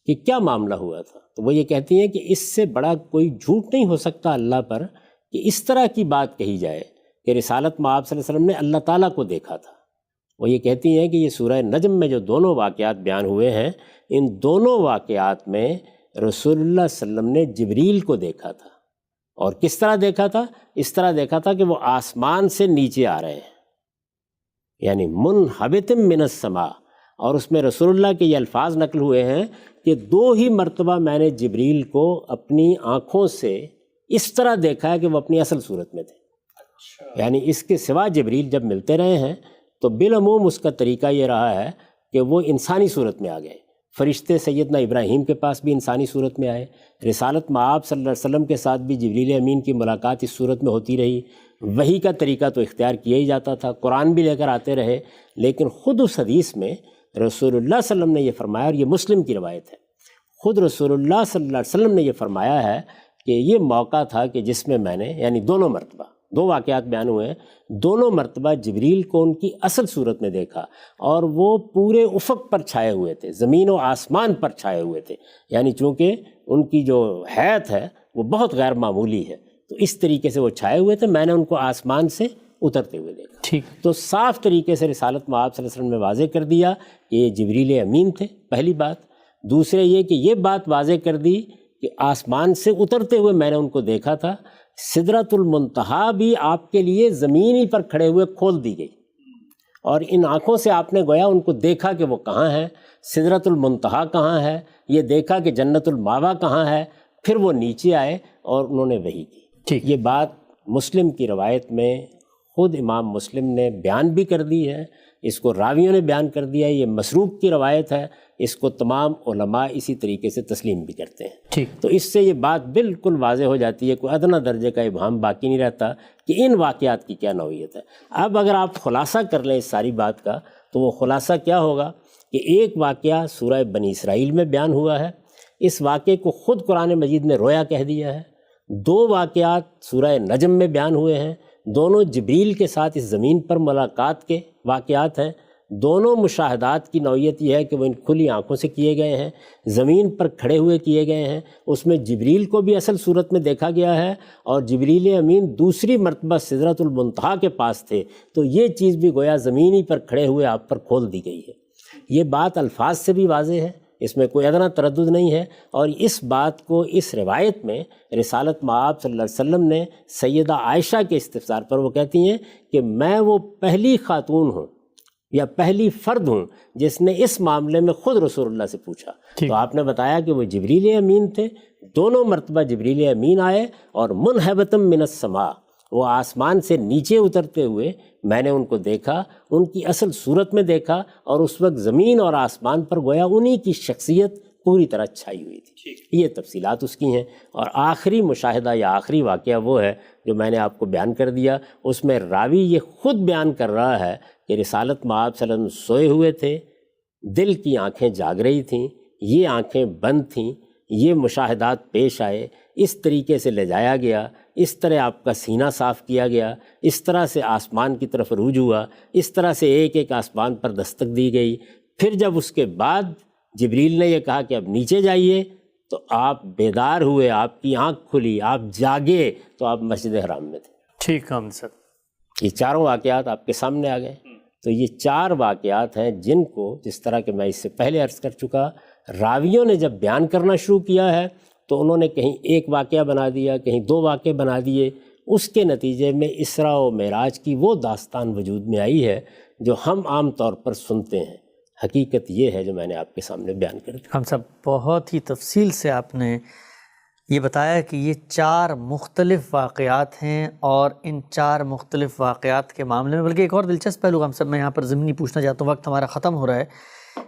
کہ کیا معاملہ ہوا تھا، تو وہ یہ کہتی ہیں کہ اس سے بڑا کوئی جھوٹ نہیں ہو سکتا اللہ پر کہ اس طرح کی بات کہی جائے کہ رسالت مآب صلی اللہ علیہ وسلم نے اللہ تعالیٰ کو دیکھا تھا۔ وہ یہ کہتی ہیں کہ یہ سورہ نجم میں جو دونوں واقعات بیان ہوئے ہیں، ان دونوں واقعات میں رسول اللہ صلی اللہ علیہ وسلم نے جبریل کو دیکھا تھا، اور کس طرح دیکھا تھا؟ اس طرح دیکھا تھا کہ وہ آسمان سے نیچے آ رہے ہیں، یعنی منحبت من السماء، اور اس میں رسول اللہ کے یہ الفاظ نقل ہوئے ہیں کہ 2 ہی مرتبہ میں نے جبریل کو اپنی آنکھوں سے اس طرح دیکھا ہے کہ وہ اپنی اصل صورت میں تھے۔ یعنی اس کے سوا جبریل جب ملتے رہے ہیں تو بالعموم اس کا طریقہ یہ رہا ہے کہ وہ انسانی صورت میں آ گئے۔ فرشتے سیدنا ابراہیم کے پاس بھی انسانی صورت میں آئے، رسالت مآب صلی اللہ علیہ وسلم کے ساتھ بھی جبریل امین کی ملاقات اس صورت میں ہوتی رہی۔ وحی کا طریقہ تو اختیار کیا ہی جاتا تھا، قرآن بھی لے کر آتے رہے، لیکن خود اس حدیث میں رسول اللہ صلی اللہ علیہ وسلم نے یہ فرمایا، اور یہ مسلم کی روایت ہے، خود رسول اللہ صلی اللہ علیہ وسلم نے یہ فرمایا ہے کہ یہ موقع تھا کہ جس میں میں نے، یعنی دونوں مرتبہ 2 واقعات بیان ہوئے ہیں، دونوں مرتبہ جبریل کو ان کی اصل صورت میں دیکھا، اور وہ پورے افق پر چھائے ہوئے تھے، زمین و آسمان پر چھائے ہوئے تھے، یعنی چونکہ ان کی جو حیت ہے وہ بہت غیر معمولی ہے، تو اس طریقے سے وہ چھائے ہوئے تھے، میں نے ان کو آسمان سے اترتے ہوئے دیکھا۔ ٹھیک، تو صاف طریقے سے رسالت مآب صلی اللہ علیہ وسلم نے واضح کر دیا کہ یہ جبریل امین تھے، پہلی بات۔ دوسرے یہ کہ یہ بات واضح کر دی کہ آسمان سے اترتے ہوئے میں نے ان کو دیکھا تھا، سدرۃ المنتہا بھی آپ کے لیے زمین ہی پر کھڑے ہوئے کھول دی گئی، اور ان آنکھوں سے آپ نے گویا ان کو دیکھا کہ وہ کہاں ہیں، سدرۃ المنتہا کہاں ہے، یہ دیکھا کہ جنت الماوا کہاں ہے، پھر وہ نیچے آئے اور انہوں نے وحی کی۔ ٹھیک، یہ بات مسلم کی روایت میں خود امام مسلم نے بیان بھی کر دی ہے، اس کو راویوں نے بیان کر دیا ہے، یہ مسروق کی روایت ہے، اس کو تمام علماء اسی طریقے سے تسلیم بھی کرتے ہیں۔ ٹھیک، تو اس سے یہ بات بالکل واضح ہو جاتی ہے، کوئی ادنیٰ درجے کا ابہام باقی نہیں رہتا کہ ان واقعات کی کیا نوعیت ہے۔ اب اگر آپ خلاصہ کر لیں اس ساری بات کا تو وہ خلاصہ کیا ہوگا کہ ایک واقعہ سورہ بنی اسرائیل میں بیان ہوا ہے، اس واقعے کو خود قرآن مجید نے رویا کہہ دیا ہے۔ 2 واقعات سورہ نجم میں بیان ہوئے ہیں، دونوں جبریل کے ساتھ اس زمین پر ملاقات کے واقعات ہیں۔ دونوں مشاہدات کی نوعیت یہ ہے کہ وہ ان کھلی آنکھوں سے کیے گئے ہیں، زمین پر کھڑے ہوئے کیے گئے ہیں، اس میں جبریل کو بھی اصل صورت میں دیکھا گیا ہے، اور جبریل امین دوسری مرتبہ سدرۃ المنتہا کے پاس تھے، تو یہ چیز بھی گویا زمینی پر کھڑے ہوئے آپ پر کھول دی گئی ہے۔ یہ بات الفاظ سے بھی واضح ہے، اس میں کوئی ادنیٰ تردد نہیں ہے، اور اس بات کو اس روایت میں رسالت مآب صلی اللہ علیہ وسلم نے سیدہ عائشہ کے استفسار پر وہ کہتی ہیں کہ میں وہ پہلی خاتون ہوں یا پہلی فرد ہوں جس نے اس معاملے میں خود رسول اللہ سے پوچھا۔ تو آپ نے بتایا کہ وہ جبریل امین تھے، دونوں مرتبہ جبریل امین آئے، اور منہبتم من السماء، وہ آسمان سے نیچے اترتے ہوئے میں نے ان کو دیکھا، ان کی اصل صورت میں دیکھا، اور اس وقت زمین اور آسمان پر گویا انہی کی شخصیت پوری طرح چھائی ہوئی تھی۔ یہ تفصیلات اس کی ہیں، اور آخری مشاہدہ یا آخری واقعہ وہ ہے جو میں نے آپ کو بیان کر دیا۔ اس میں راوی یہ خود بیان کر رہا ہے کہ رسالت مآب صلی اللہ علیہ وسلم سوئے ہوئے تھے، دل کی آنکھیں جاگ رہی تھیں، یہ آنکھیں بند تھیں، یہ مشاہدات پیش آئے، اس طریقے سے لے جایا گیا، اس طرح آپ کا سینہ صاف کیا گیا، اس طرح سے آسمان کی طرف عروج ہوا، اس طرح سے ایک ایک آسمان پر دستک دی گئی۔ پھر جب اس کے بعد جبریل نے یہ کہا کہ اب نیچے جائیے، تو آپ بیدار ہوئے، آپ کی آنکھ کھلی، آپ جاگے، تو آپ مسجد حرام میں تھے۔ ٹھیک ہے سر، یہ چاروں واقعات آپ کے سامنے آ گئے۔ تو یہ 4 واقعات ہیں جن کو، جس طرح کہ میں اس سے پہلے عرض کر چکا، راویوں نے جب بیان کرنا شروع کیا ہے تو انہوں نے کہیں ایک واقعہ بنا دیا، کہیں 2 واقعے بنا دیے، اس کے نتیجے میں اسراء و معراج کی وہ داستان وجود میں آئی ہے جو ہم عام طور پر سنتے ہیں۔ حقیقت یہ ہے جو میں نے آپ کے سامنے بیان کر دی۔ ہم سب بہت ہی تفصیل سے آپ نے یہ بتایا کہ یہ 4 مختلف واقعات ہیں، اور ان 4 مختلف واقعات کے معاملے میں بلکہ ایک اور دلچسپ پہلو ہم سب میں یہاں پر ضمنی پوچھنا چاہتا ہوں، وقت ہمارا ختم ہو رہا ہے،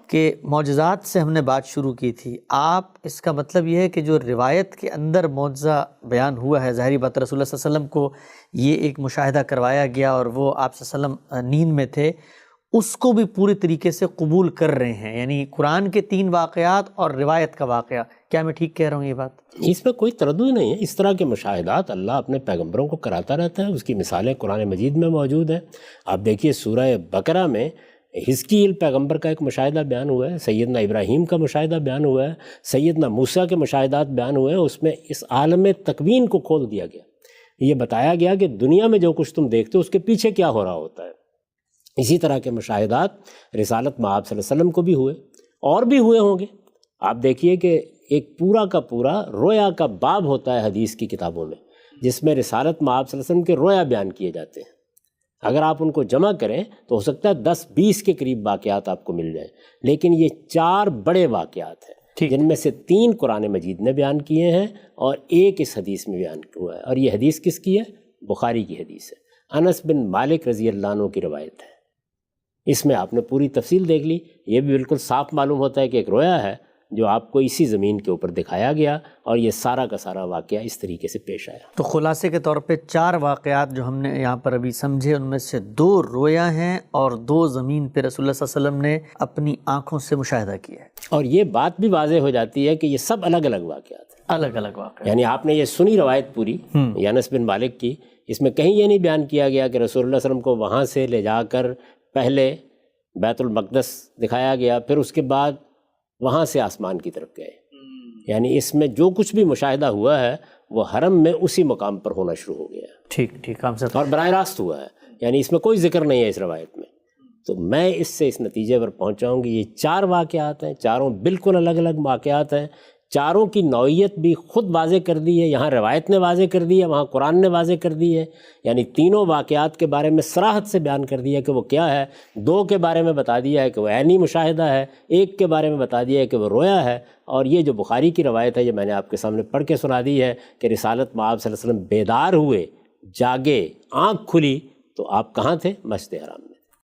کہ معجزات سے ہم نے بات شروع کی تھی۔ آپ اس کا مطلب یہ ہے کہ جو روایت کے اندر معجزہ بیان ہوا ہے، ظاہری بات رسول اللہ صلی اللہ علیہ وسلم کو یہ ایک مشاہدہ کروایا گیا اور وہ آپ صلی اللہ علیہ وسلم نیند میں تھے، اس کو بھی پوری طریقے سے قبول کر رہے ہیں، یعنی قرآن کے 3 واقعات اور روایت کا واقعہ۔ کیا میں ٹھیک کہہ رہا ہوں یہ بات؟ اس میں کوئی تردد نہیں ہے، اس طرح کے مشاہدات اللہ اپنے پیغمبروں کو کراتا رہتا ہے، اس کی مثالیں قرآن مجید میں موجود ہیں۔ آپ دیکھیے سورہ بقرہ میں حزقیل پیغمبر کا ایک مشاہدہ بیان ہوا ہے، سیدنا ابراہیم کا مشاہدہ بیان ہوا ہے، سیدنا موسیٰ کے مشاہدات بیان ہوئے ہیں۔ اس میں اس عالم تکوین کو کھول دیا گیا، یہ بتایا گیا کہ دنیا میں جو کچھ تم دیکھتے ہو اس کے پیچھے کیا ہو رہا ہوتا ہے۔ اسی طرح کے مشاہدات رسالت مآب صلی اللہ علیہ وسلم کو بھی ہوئے، اور بھی ہوئے ہوں گے۔ آپ دیکھیے کہ ایک پورا کا پورا رویا کا باب ہوتا ہے حدیث کی کتابوں میں، جس میں رسالت مآب صلی اللہ علیہ وسلم کے رویا بیان کیے جاتے ہیں۔ اگر آپ ان کو جمع کریں تو ہو سکتا ہے 10-20 کے قریب واقعات آپ کو مل جائیں، لیکن یہ 4 بڑے واقعات ہیں جن میں سے 3 قرآن مجید نے بیان کیے ہیں اور 1 اس حدیث میں بیان ہوا ہے، اور یہ حدیث کس کی ہے؟ بخاری کی حدیث ہے، انس بن مالک رضی اللہ عنہ کی روایت ہے۔ اس میں آپ نے پوری تفصیل دیکھ لی، یہ بھی بالکل صاف معلوم ہوتا ہے کہ ایک رویا ہے جو آپ کو اسی زمین کے اوپر دکھایا گیا، اور یہ سارا کا سارا واقعہ اس طریقے سے پیش آیا۔ تو خلاصے کے طور پہ 4 واقعات جو ہم نے یہاں پر ابھی سمجھے، ان میں سے 2 رویا ہیں اور 2 زمین پہ رسول اللہ صلی اللہ علیہ وسلم نے اپنی آنکھوں سے مشاہدہ کیا ہے۔ اور یہ بات بھی واضح ہو جاتی ہے کہ یہ سب الگ الگ واقعات ہیں، الگ الگ واقعات، یعنی آپ نے یہ سنی روایت پوری انس بن مالک کی، اس میں کہیں یہ نہیں بیان کیا گیا کہ رسول اللہ صلی اللہ علیہ وسلم کو وہاں سے لے جا کر پہلے بیت المقدس دکھایا گیا، پھر اس کے بعد وہاں سے آسمان کی طرف گئے، یعنی اس میں جو کچھ بھی مشاہدہ ہوا ہے وہ حرم میں اسی مقام پر ہونا شروع ہو گیا، ٹھیک ہم سے اور براہ راست ہوا ہے، یعنی اس میں کوئی ذکر نہیں ہے اس روایت میں۔ تو میں اس سے اس نتیجے پر پہنچا ہوں کہ یہ 4 واقعات ہیں، چاروں بالکل الگ الگ واقعات ہیں، چاروں کی نوعیت بھی خود واضح کر دی ہے، یہاں روایت نے واضح کر دی ہے، وہاں قرآن نے واضح کر دی ہے، یعنی تینوں واقعات کے بارے میں صراحت سے بیان کر دیا کہ وہ کیا ہے، 2 کے بارے میں بتا دیا ہے کہ وہ عینی مشاہدہ ہے، 1 کے بارے میں بتا دیا ہے کہ وہ رویا ہے، اور یہ جو بخاری کی روایت ہے یہ میں نے آپ کے سامنے پڑھ کے سنا دی ہے کہ رسالت میں آپ صلی اللہ علیہ وسلم بیدار ہوئے، جاگے، آنکھ کھلی تو آپ کہاں تھے؟ مسجد حرام میں۔